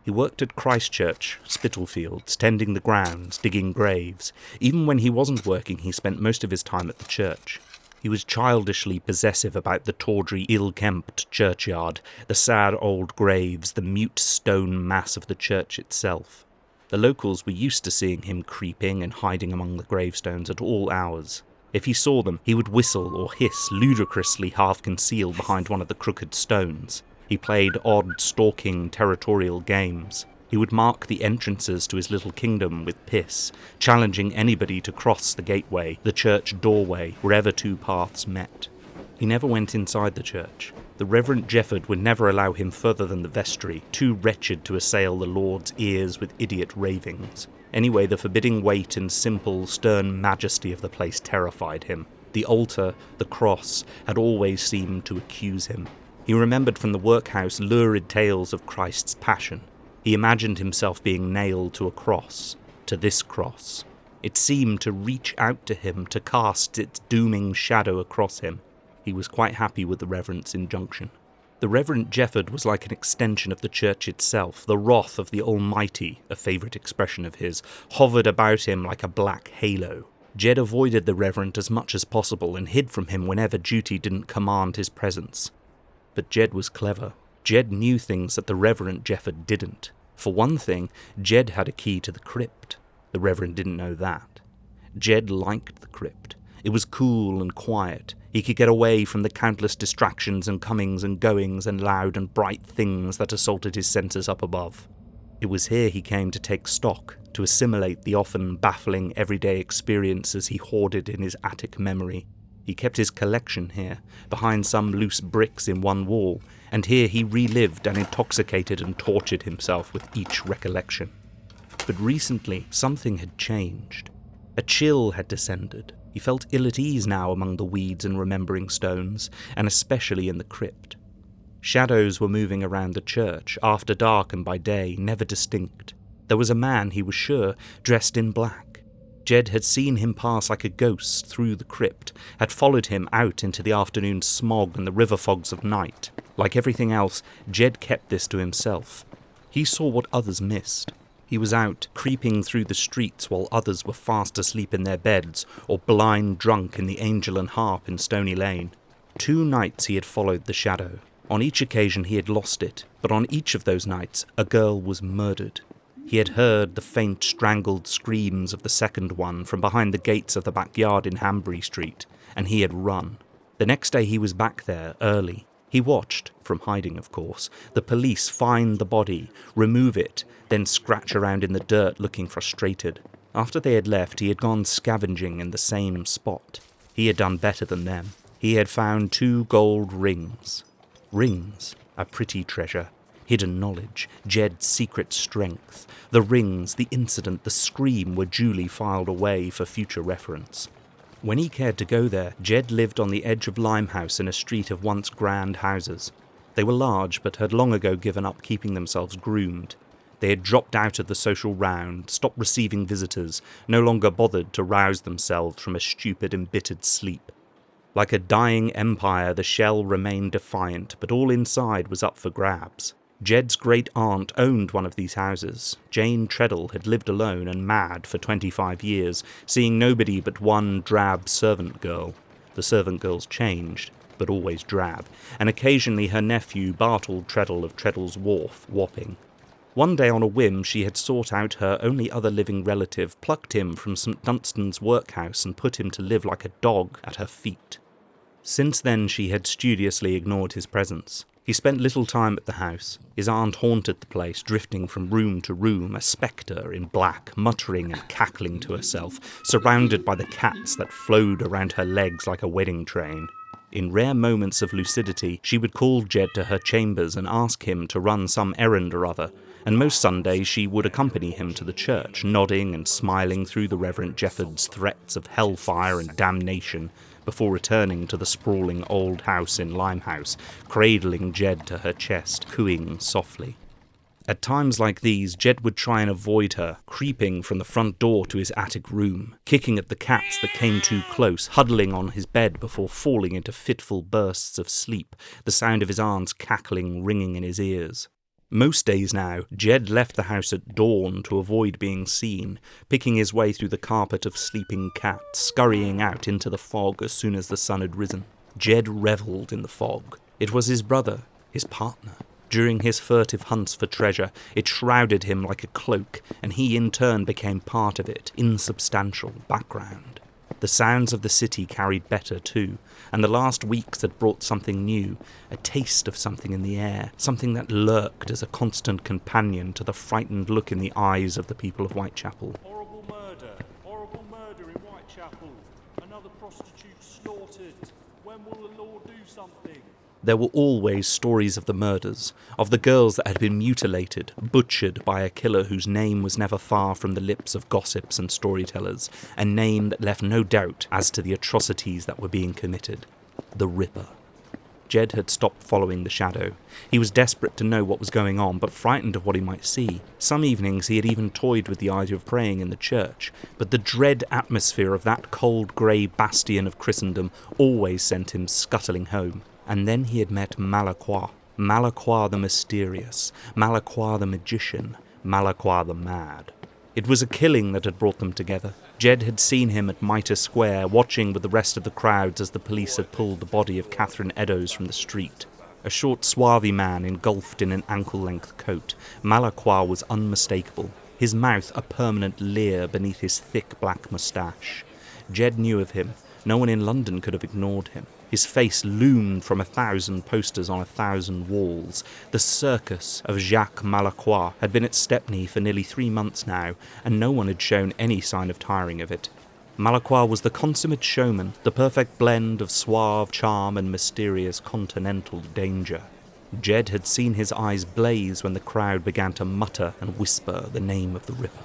He worked at Christchurch, Spitalfields, tending the grounds, digging graves. Even when he wasn't working, he spent most of his time at the church. He was childishly possessive about the tawdry, ill-kempt churchyard, the sad old graves, the mute stone mass of the church itself. The locals were used to seeing him creeping and hiding among the gravestones at all hours. If he saw them, he would whistle or hiss, ludicrously half-concealed behind one of the crooked stones. He played odd, stalking, territorial games. He would mark the entrances to his little kingdom with piss, challenging anybody to cross the gateway, the church doorway, wherever two paths met. He never went inside the church. The Reverend Jefford would never allow him further than the vestry, too wretched to assail the Lord's ears with idiot ravings. Anyway, the forbidding weight and simple, stern majesty of the place terrified him. The altar, the cross, had always seemed to accuse him. He remembered from the workhouse lurid tales of Christ's passion. He imagined himself being nailed to a cross, to this cross. It seemed to reach out to him, to cast its dooming shadow across him. He was quite happy with the Reverend's injunction. The Reverend Jefford was like an extension of the church itself. The wrath of the Almighty, a favourite expression of his, hovered about him like a black halo. Jed avoided the Reverend as much as possible and hid from him whenever duty didn't command his presence. But Jed was clever. Jed knew things that the Reverend Jefford didn't. For one thing, Jed had a key to the crypt. The Reverend didn't know that. Jed liked the crypt. It was cool and quiet. He could get away from the countless distractions and comings and goings and loud and bright things that assaulted his senses up above. It was here he came to take stock, to assimilate the often baffling everyday experiences he hoarded in his attic memory. He kept his collection here, behind some loose bricks in one wall, and here he relived and intoxicated and tortured himself with each recollection. But recently, something had changed. A chill had descended. He felt ill at ease now among the weeds and remembering stones, and especially in the crypt. Shadows were moving around the church, after dark and by day, never distinct. There was a man, he was sure, dressed in black. Jed had seen him pass like a ghost through the crypt, had followed him out into the afternoon smog and the river fogs of night. Like everything else, Jed kept this to himself. He saw what others missed. He was out, creeping through the streets while others were fast asleep in their beds, or blind drunk in the Angel and Harp in Stony Lane. 2 nights he had followed the shadow. On each occasion he had lost it, but on each of those nights a girl was murdered. He had heard the faint, strangled screams of the second one from behind the gates of the backyard in Hanbury Street, and he had run. The next day he was back there, early. He watched, from hiding of course, the police find the body, remove it, then scratch around in the dirt looking frustrated. After they had left, he had gone scavenging in the same spot. He had done better than them. He had found 2 gold rings. Rings, a pretty treasure. Hidden knowledge, Jed's secret strength. The rings, the incident, the scream were duly filed away for future reference. When he cared to go there, Jed lived on the edge of Limehouse in a street of once grand houses. They were large, but had long ago given up keeping themselves groomed. They had dropped out of the social round, stopped receiving visitors, no longer bothered to rouse themselves from a stupid, embittered sleep. Like a dying empire, the shell remained defiant, but all inside was up for grabs. Jed's great-aunt owned one of these houses. Jane Treadle had lived alone and mad for 25 years, seeing nobody but one drab servant girl. The servant girls changed, but always drab, and occasionally her nephew Bartle Treadle of Treadle's Wharf, Wapping. One day on a whim she had sought out her only other living relative, plucked him from St Dunstan's workhouse and put him to live like a dog at her feet. Since then she had studiously ignored his presence. He spent little time at the house. His aunt haunted the place, drifting from room to room, a spectre in black, muttering and cackling to herself, surrounded by the cats that flowed around her legs like a wedding train. In rare moments of lucidity, she would call Jed to her chambers and ask him to run some errand or other, and most Sundays she would accompany him to the church, nodding and smiling through the Reverend Jefford's threats of hellfire and damnation, before returning to the sprawling old house in Limehouse, cradling Jed to her chest, cooing softly. At times like these, Jed would try and avoid her, creeping from the front door to his attic room, kicking at the cats that came too close, huddling on his bed before falling into fitful bursts of sleep, the sound of his aunt's cackling ringing in his ears. Most days now, Jed left the house at dawn to avoid being seen, picking his way through the carpet of sleeping cats, scurrying out into the fog as soon as the sun had risen. Jed revelled in the fog. It was his brother, his partner. During his furtive hunts for treasure, it shrouded him like a cloak, and he in turn became part of it, insubstantial, background. The sounds of the city carried better too, and the last weeks had brought something new, a taste of something in the air, something that lurked as a constant companion to the frightened look in the eyes of the people of Whitechapel. Horrible murder in Whitechapel. Another prostitute slaughtered. When will the law do something? There were always stories of the murders, of the girls that had been mutilated, butchered by a killer whose name was never far from the lips of gossips and storytellers, a name that left no doubt as to the atrocities that were being committed. The Ripper. Jed had stopped following the shadow. He was desperate to know what was going on, but frightened of what he might see. Some evenings he had even toyed with the idea of praying in the church, but the dread atmosphere of that cold grey bastion of Christendom always sent him scuttling home. And then he had met Malacroix. Malacroix the mysterious, Malacroix the magician, Malacroix the mad. It was a killing that had brought them together. Jed had seen him at Mitre Square, watching with the rest of the crowds as the police had pulled the body of Catherine Eddowes from the street. A short, swarthy man engulfed in an ankle-length coat, Malacroix was unmistakable, his mouth a permanent leer beneath his thick black moustache. Jed knew of him. No one in London could have ignored him. His face loomed from 1,000 posters on 1,000 walls. The circus of Jacques Malacroix had been at Stepney for nearly 3 months now, and no one had shown any sign of tiring of it. Malacroix was the consummate showman, the perfect blend of suave charm and mysterious continental danger. Jed had seen his eyes blaze when the crowd began to mutter and whisper the name of the Ripper.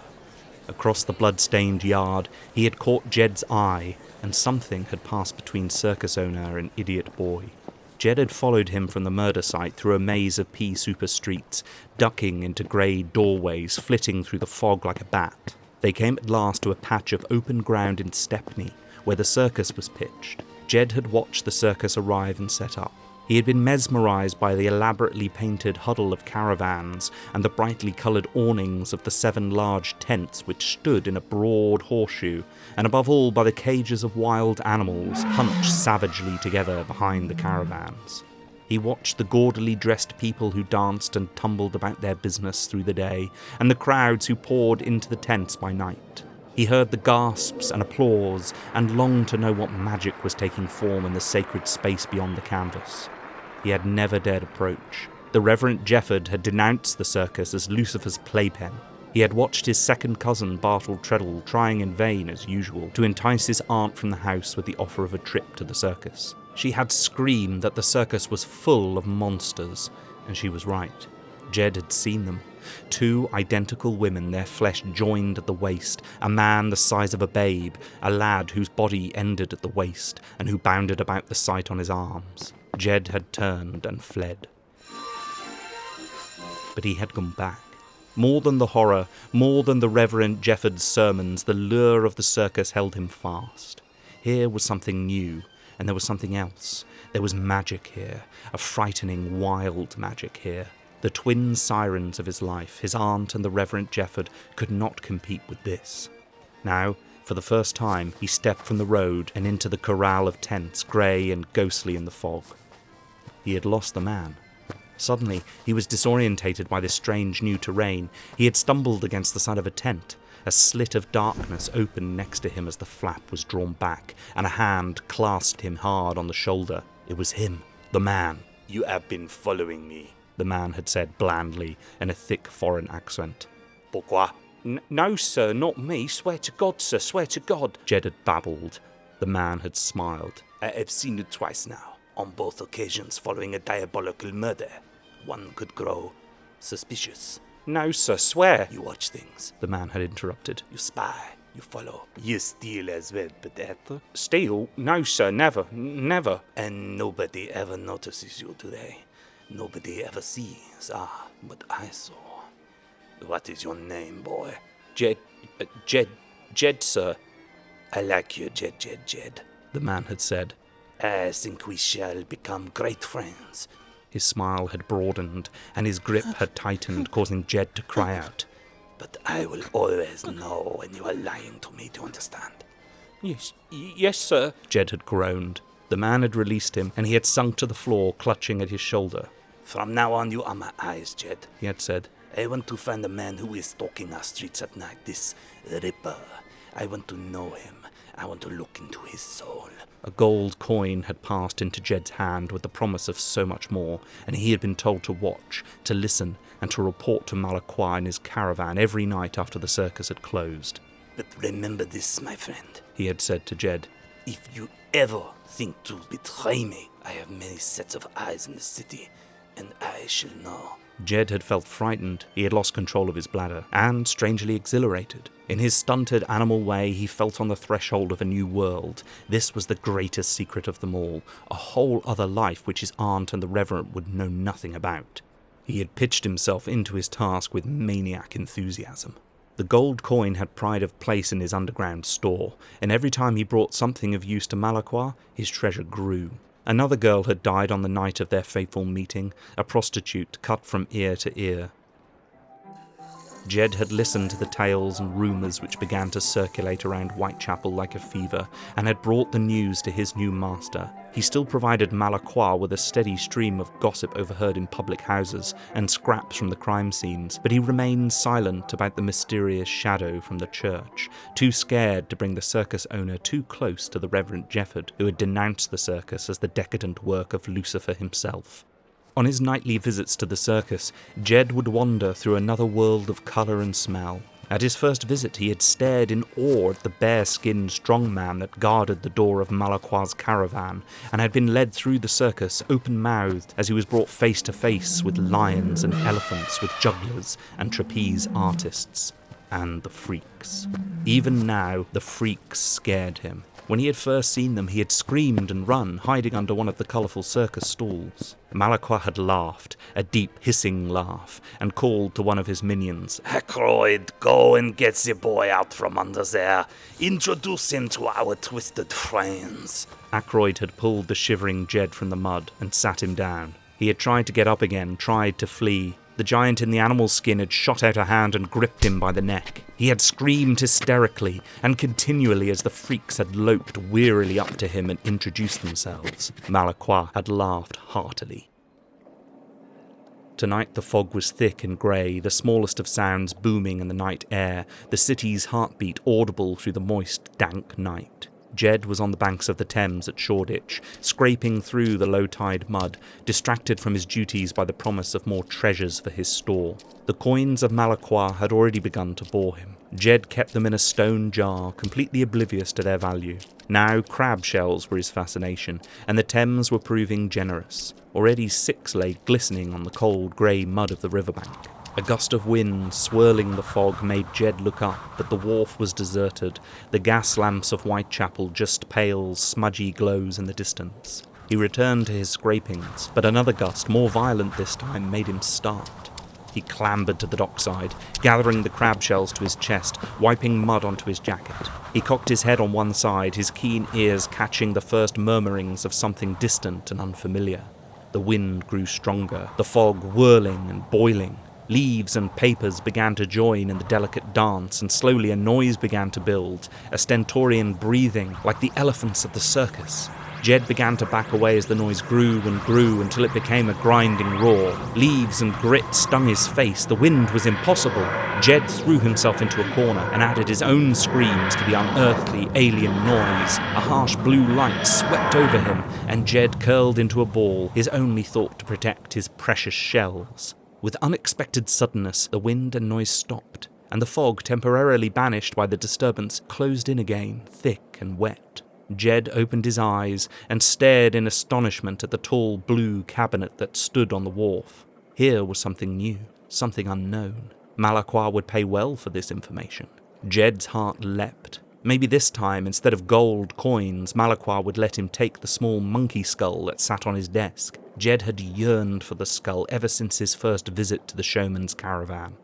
Across the blood-stained yard, he had caught Jed's eye, and something had passed between circus owner and idiot boy. Jed had followed him from the murder site through a maze of pea-super streets, ducking into grey doorways, flitting through the fog like a bat. They came at last to a patch of open ground in Stepney, where the circus was pitched. Jed had watched the circus arrive and set up. He had been mesmerised by the elaborately painted huddle of caravans and the brightly coloured awnings of the 7 large tents which stood in a broad horseshoe, and above all by the cages of wild animals hunched savagely together behind the caravans. He watched the gaudily dressed people who danced and tumbled about their business through the day, and the crowds who poured into the tents by night. He heard the gasps and applause, and longed to know what magic was taking form in the sacred space beyond the canvas. He had never dared approach. The Reverend Jefford had denounced the circus as Lucifer's playpen. He had watched his second cousin, Bartle Treadle, trying in vain, as usual, to entice his aunt from the house with the offer of a trip to the circus. She had screamed that the circus was full of monsters, and she was right. Jed had seen them. 2 identical women, their flesh joined at the waist, a man the size of a babe, a lad whose body ended at the waist, and who bounded about the site on his arms. Jed had turned and fled. But he had come back. More than the horror, more than the Reverend Jefford's sermons, the lure of the circus held him fast. Here was something new, and there was something else. There was magic here, a frightening, wild magic here. The twin sirens of his life, his aunt and the Reverend Jefford, could not compete with this. Now, for the first time, he stepped from the road and into the corral of tents, grey and ghostly in the fog. He had lost the man. Suddenly, he was disorientated by this strange new terrain. He had stumbled against the side of a tent. A slit of darkness opened next to him as the flap was drawn back, and a hand clasped him hard on the shoulder. It was him, the man. "You have been following me," the man had said blandly, in a thick foreign accent. "Pourquoi?" No, sir, not me. Swear to God, sir, swear to God," Jed had babbled. The man had smiled. "I have seen you twice now, on both occasions following a diabolical murder. One could grow suspicious." "No, sir, swear." "You watch things," the man had interrupted. "You spy, you follow. You steal as well, peut-être." "Steal? No, sir, never, never." "And nobody ever notices you, do they? Nobody ever sees. Ah, but I saw. What is your name, boy?" Jed, sir." "I like you, Jed," the man had said. "I think we shall become great friends." His smile had broadened, and his grip had tightened, causing Jed to cry out. "But I will always know when you are lying to me, do you understand?" Yes, sir," Jed had groaned. The man had released him, and he had sunk to the floor, clutching at his shoulder. "From now on, you are my eyes, Jed," he had said. "I want to find the man who is stalking our streets at night, this Ripper. I want to know him. I want to look into his soul." A gold coin had passed into Jed's hand with the promise of so much more, and he had been told to watch, to listen, and to report to Malacroix in his caravan every night after the circus had closed. "But remember this, my friend," he had said to Jed. If you ever think to betray me, I have many sets of eyes in the city, and I shall know. Jed had felt frightened, he had lost control of his bladder, and strangely exhilarated. In his stunted animal way, he felt on the threshold of a new world. This was the greatest secret of them all, a whole other life which his aunt and the Reverend would know nothing about. He had pitched himself into his task with maniac enthusiasm. The gold coin had pride of place in his underground store, and every time he brought something of use to Malaqua, his treasure grew. Another girl had died on the night of their fateful meeting, a prostitute cut from ear to ear. Jed had listened to the tales and rumours which began to circulate around Whitechapel like a fever, and had brought the news to his new master. He still provided Malaqua with a steady stream of gossip overheard in public houses and scraps from the crime scenes, but he remained silent about the mysterious shadow from the church, too scared to bring the circus owner too close to the Reverend Jefford, who had denounced the circus as the decadent work of Lucifer himself. On his nightly visits to the circus, Jed would wander through another world of colour and smell. At his first visit, he had stared in awe at the bare-skinned strongman that guarded the door of Malaqua's caravan, and had been led through the circus open-mouthed as he was brought face to face with lions and elephants, with jugglers and trapeze artists, and the freaks. Even now, the freaks scared him. When he had first seen them, he had screamed and run, hiding under one of the colourful circus stalls. Malaqua had laughed, a deep hissing laugh, and called to one of his minions, Ackroyd, go and get the boy out from under there. Introduce him to our twisted friends. Ackroyd had pulled the shivering Jed from the mud and sat him down. He had tried to get up again, tried to flee. The giant in the animal skin had shot out a hand and gripped him by the neck. He had screamed hysterically and continually as the freaks had loped wearily up to him and introduced themselves. Malaqua had laughed heartily. Tonight the fog was thick and grey, the smallest of sounds booming in the night air, the city's heartbeat audible through the moist, dank night. Jed was on the banks of the Thames at Shoreditch, scraping through the low-tide mud, distracted from his duties by the promise of more treasures for his store. The coins of Malaqua had already begun to bore him. Jed kept them in a stone jar, completely oblivious to their value. Now crab shells were his fascination, and the Thames were proving generous. Already 6 lay glistening on the cold, grey mud of the riverbank. A gust of wind swirling the fog made Jed look up, but the wharf was deserted, the gas lamps of Whitechapel just pale, smudgy glows in the distance. He returned to his scrapings, but another gust, more violent this time, made him start. He clambered to the dockside, gathering the crab shells to his chest, wiping mud onto his jacket. He cocked his head on one side, his keen ears catching the first murmurings of something distant and unfamiliar. The wind grew stronger, the fog whirling and boiling. Leaves and papers began to join in the delicate dance, and slowly a noise began to build, a stentorian breathing like the elephants of the circus. Jed began to back away as the noise grew and grew until it became a grinding roar. Leaves and grit stung his face. The wind was impossible. Jed threw himself into a corner and added his own screams to the unearthly alien noise. A harsh blue light swept over him, and Jed curled into a ball, his only thought to protect his precious shells. With unexpected suddenness, the wind and noise stopped, and the fog, temporarily banished by the disturbance, closed in again, thick and wet. Jed opened his eyes and stared in astonishment at the tall blue cabinet that stood on the wharf. Here was something new, something unknown. Malaqua would pay well for this information. Jed's heart leapt. Maybe this time, instead of gold coins, Malaqua would let him take the small monkey skull that sat on his desk. Jed had yearned for the skull ever since his first visit to the showman's caravan.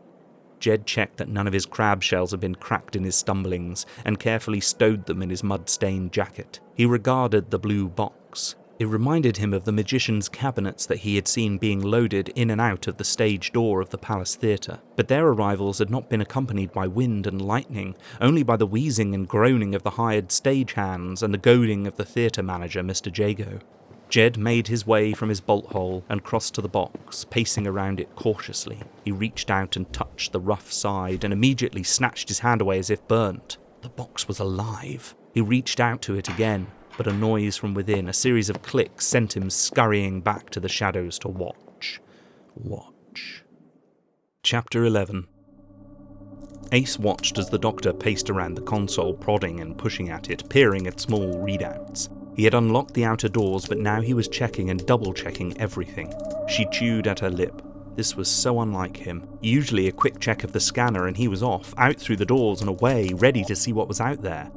Jed checked that none of his crab shells had been cracked in his stumblings, and carefully stowed them in his mud-stained jacket. He regarded the blue box. It reminded him of the magician's cabinets that he had seen being loaded in and out of the stage door of the Palace Theatre. But their arrivals had not been accompanied by wind and lightning, only by the wheezing and groaning of the hired stagehands and the goading of the theatre manager, Mr. Jago. Jed made his way from his bolt hole and crossed to the box, pacing around it cautiously. He reached out and touched the rough side and immediately snatched his hand away as if burnt. The box was alive. He reached out to it again, but a noise from within, a series of clicks, sent him scurrying back to the shadows to watch. Chapter 11. Ace watched as the doctor paced around the console, prodding and pushing at it, peering at small readouts. He had unlocked the outer doors, but now he was checking and double-checking everything. She chewed at her lip. This was so unlike him. Usually a quick check of the scanner and he was off, out through the doors and away, ready to see what was out there.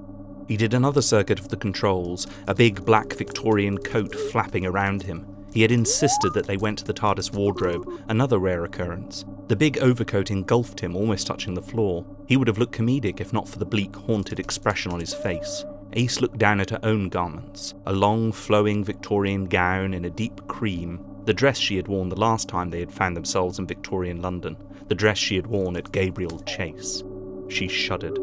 He did another circuit of the controls, a big black Victorian coat flapping around him. He had insisted that they went to the TARDIS wardrobe, another rare occurrence. The big overcoat engulfed him, almost touching the floor. He would have looked comedic if not for the bleak, haunted expression on his face. Ace looked down at her own garments, a long, flowing Victorian gown in a deep cream, the dress she had worn the last time they had found themselves in Victorian London, the dress she had worn at Gabriel Chase. She shuddered.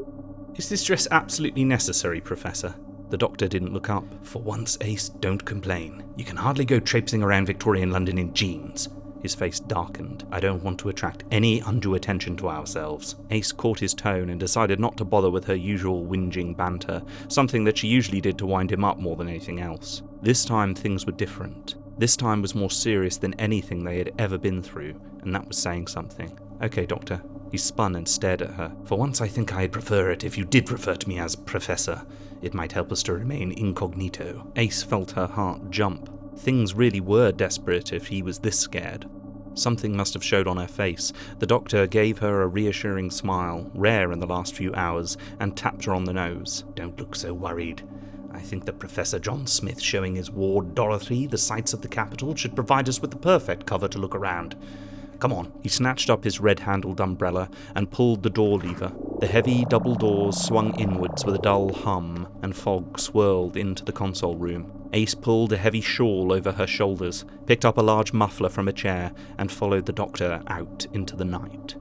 "Is this dress absolutely necessary, Professor?" The doctor didn't look up. "For once, Ace, don't complain. You can hardly go traipsing around Victorian London in jeans." His face darkened. "I don't want to attract any undue attention to ourselves." Ace caught his tone and decided not to bother with her usual whinging banter, something that she usually did to wind him up more than anything else. This time things were different. This time was more serious than anything they had ever been through, and that was saying something. "Okay, Doctor." He spun and stared at her. "For once I think I'd prefer it if you did refer to me as Professor. It might help us to remain incognito." Ace felt her heart jump. Things really were desperate if he was this scared. Something must have showed on her face. The doctor gave her a reassuring smile, rare in the last few hours, and tapped her on the nose. "Don't look so worried. I think that Professor John Smith showing his ward Dorothy the sights of the capital should provide us with the perfect cover to look around. Come on." He snatched up his red-handled umbrella and pulled the door lever. The heavy double doors swung inwards with a dull hum, and fog swirled into the console room. Ace pulled a heavy shawl over her shoulders, picked up a large muffler from a chair, and followed the doctor out into the night.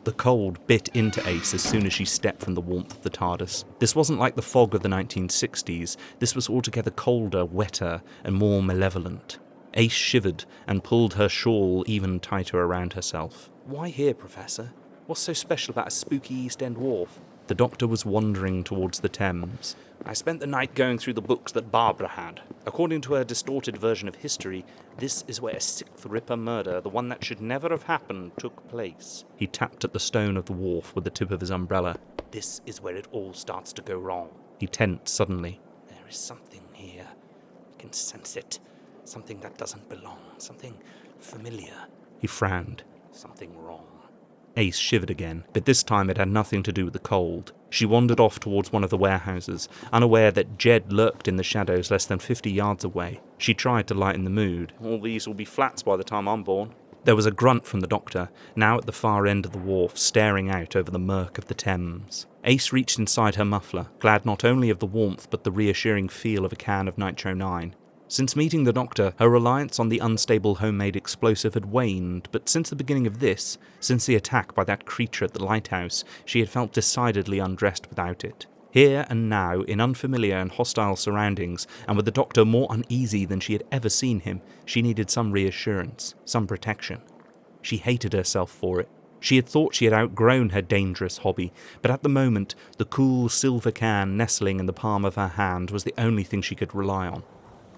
The cold bit into Ace as soon as she stepped from the warmth of the TARDIS. This wasn't like the fog of the 1960s. This was altogether colder, wetter, and more malevolent. Ace shivered and pulled her shawl even tighter around herself. "Why here, Professor? What's so special about a spooky East End wharf?" The doctor was wandering towards the Thames. "I spent the night going through the books that Barbara had. According to her distorted version of history, this is where a Sixth Ripper murder, the one that should never have happened, took place." He tapped at the stone of the wharf with the tip of his umbrella. "This is where it all starts to go wrong." He tensed suddenly. "There is something here. I can sense it. Something that doesn't belong. Something familiar." He frowned. "Something wrong." Ace shivered again, but this time it had nothing to do with the cold. She wandered off towards one of the warehouses, unaware that Jed lurked in the shadows less than 50 yards away. She tried to lighten the mood. "All these will be flats by the time I'm born." There was a grunt from the doctor, now at the far end of the wharf, staring out over the murk of the Thames. Ace reached inside her muffler, glad not only of the warmth but the reassuring feel of a can of Nitro 9. Since meeting the doctor, her reliance on the unstable homemade explosive had waned, but since the beginning of this, since the attack by that creature at the lighthouse, she had felt decidedly undressed without it. Here and now, in unfamiliar and hostile surroundings, and with the doctor more uneasy than she had ever seen him, she needed some reassurance, some protection. She hated herself for it. She had thought she had outgrown her dangerous hobby, but at the moment, the cool silver can nestling in the palm of her hand was the only thing she could rely on.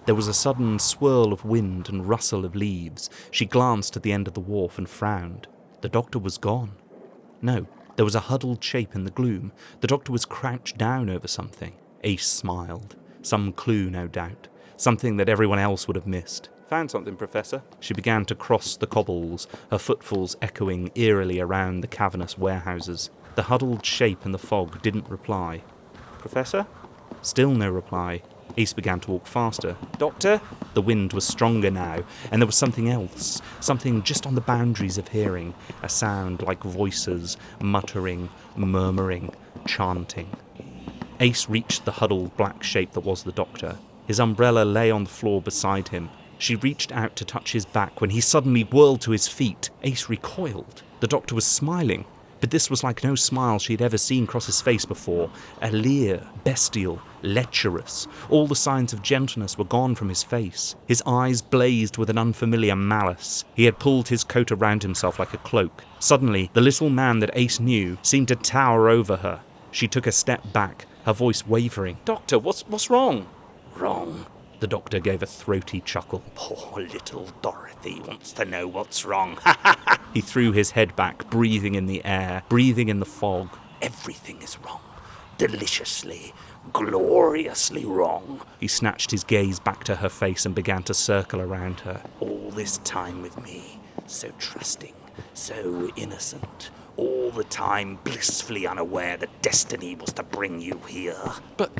There was a sudden swirl of wind and rustle of leaves. She glanced at the end of the wharf and frowned. The doctor was gone. No, there was a huddled shape in the gloom. The doctor was crouched down over something. Ace smiled. Some clue, no doubt. Something that everyone else would have missed. "Found something, Professor?" She began to cross the cobbles, her footfalls echoing eerily around the cavernous warehouses. The huddled shape in the fog didn't reply. "Professor?" Still no reply. Ace began to walk faster. "Doctor?" The wind was stronger now, and there was something else, something just on the boundaries of hearing, a sound like voices, muttering, murmuring, chanting. Ace reached the huddled black shape that was the doctor. His umbrella lay on the floor beside him. She reached out to touch his back when he suddenly whirled to his feet. Ace recoiled. The doctor was smiling, but this was like no smile she had ever seen cross his face before. A leer, bestial, lecherous. All the signs of gentleness were gone from his face. His eyes blazed with an unfamiliar malice. He had pulled his coat around himself like a cloak. Suddenly, the little man that Ace knew seemed to tower over her. She took a step back, her voice wavering. "Doctor, what's wrong?" Wrong. The doctor gave a throaty chuckle. Poor little Dorothy wants to know what's wrong. Ha ha ha! He threw his head back, breathing in the air, breathing in the fog. Everything is wrong. Deliciously, gloriously wrong. He snatched his gaze back to her face and began to circle around her. All this time with me, so trusting, so innocent. All the time blissfully unaware that destiny was to bring you here. But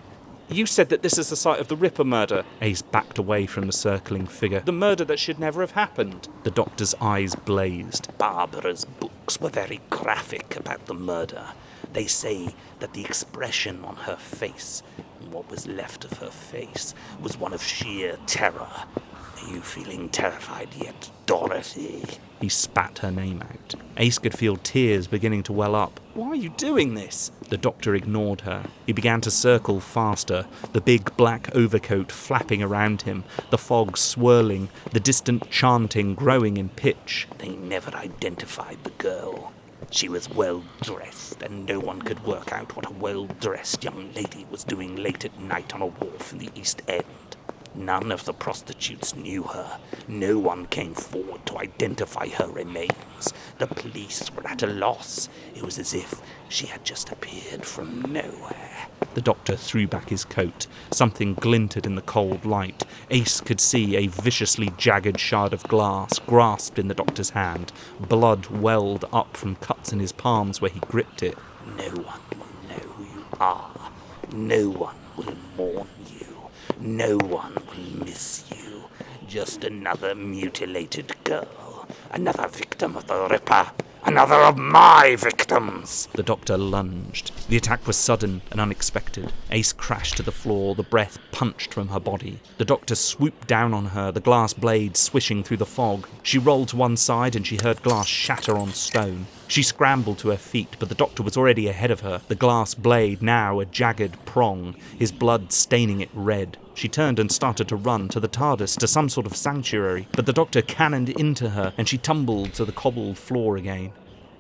you said that this is the site of the Ripper murder. Ace backed away from the circling figure. The murder that should never have happened. The doctor's eyes blazed. Barbara's books were very graphic about the murder. They say that the expression on her face, what was left of her face, was one of sheer terror. Are you feeling terrified yet, Dorothy? He spat her name out. Ace could feel tears beginning to well up. Why are you doing this? The doctor ignored her. He began to circle faster, the big black overcoat flapping around him, the fog swirling, the distant chanting growing in pitch. They never identified the girl. She was well-dressed, and no one could work out what a well-dressed young lady was doing late at night on a wharf in the East End. None of the prostitutes knew her. No one came forward to identify her remains. The police were at a loss. It was as if she had just appeared from nowhere. The doctor threw back his coat. Something glinted in the cold light. Ace could see a viciously jagged shard of glass grasped in the doctor's hand. Blood welled up from cuts in his palms where he gripped it. No one will know who you are. No one will mourn you. No one will miss you. Just another mutilated girl. Another victim of the Ripper. Another of my victims! The doctor lunged. The attack was sudden and unexpected. Ace crashed to the floor, the breath punched from her body. The doctor swooped down on her, the glass blade swishing through the fog. She rolled to one side and she heard glass shatter on stone. She scrambled to her feet, but the doctor was already ahead of her, the glass blade now a jagged prong, his blood staining it red. She turned and started to run to the TARDIS, to some sort of sanctuary, but the doctor cannoned into her and she tumbled to the cobbled floor again.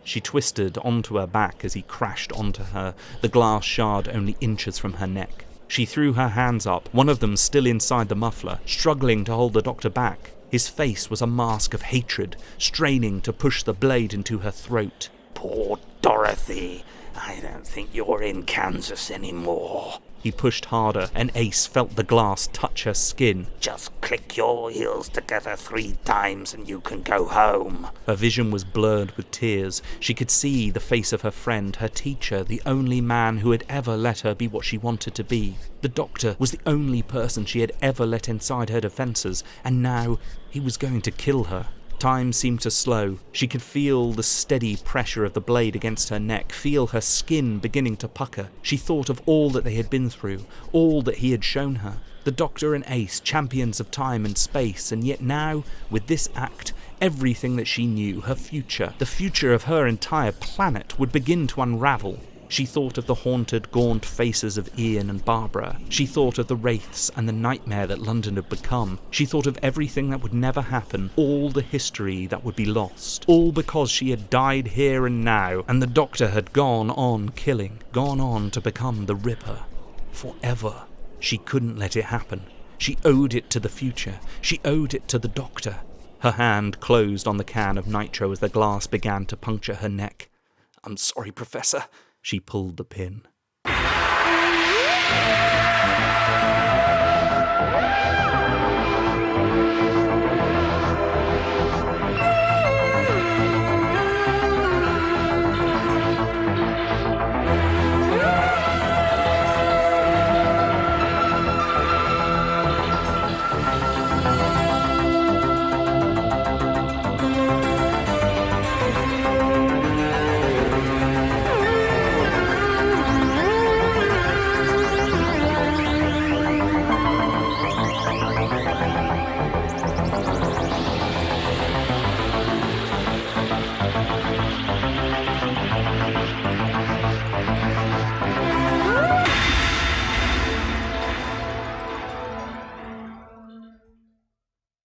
She twisted onto her back as he crashed onto her, the glass shard only inches from her neck. She threw her hands up, one of them still inside the muffler, struggling to hold the doctor back. His face was a mask of hatred, straining to push the blade into her throat. Poor Dorothy. I don't think you're in Kansas anymore. He pushed harder, and Ace felt the glass touch her skin. Just click your heels together 3 times and you can go home. Her vision was blurred with tears. She could see the face of her friend, her teacher, the only man who had ever let her be what she wanted to be. The doctor was the only person she had ever let inside her defences, and now he was going to kill her. Time seemed to slow. She could feel the steady pressure of the blade against her neck, feel her skin beginning to pucker. She thought of all that they had been through, all that he had shown her. The Doctor and Ace, champions of time and space, and yet now, with this act, everything that she knew, her future, the future of her entire planet, would begin to unravel. She thought of the haunted, gaunt faces of Ian and Barbara. She thought of the wraiths and the nightmare that London had become. She thought of everything that would never happen, all the history that would be lost. All because she had died here and now, and the Doctor had gone on killing, gone on to become the Ripper. Forever. She couldn't let it happen. She owed it to the future. She owed it to the Doctor. Her hand closed on the can of nitro as the glass began to puncture her neck. "I'm sorry, Professor." She pulled the pin.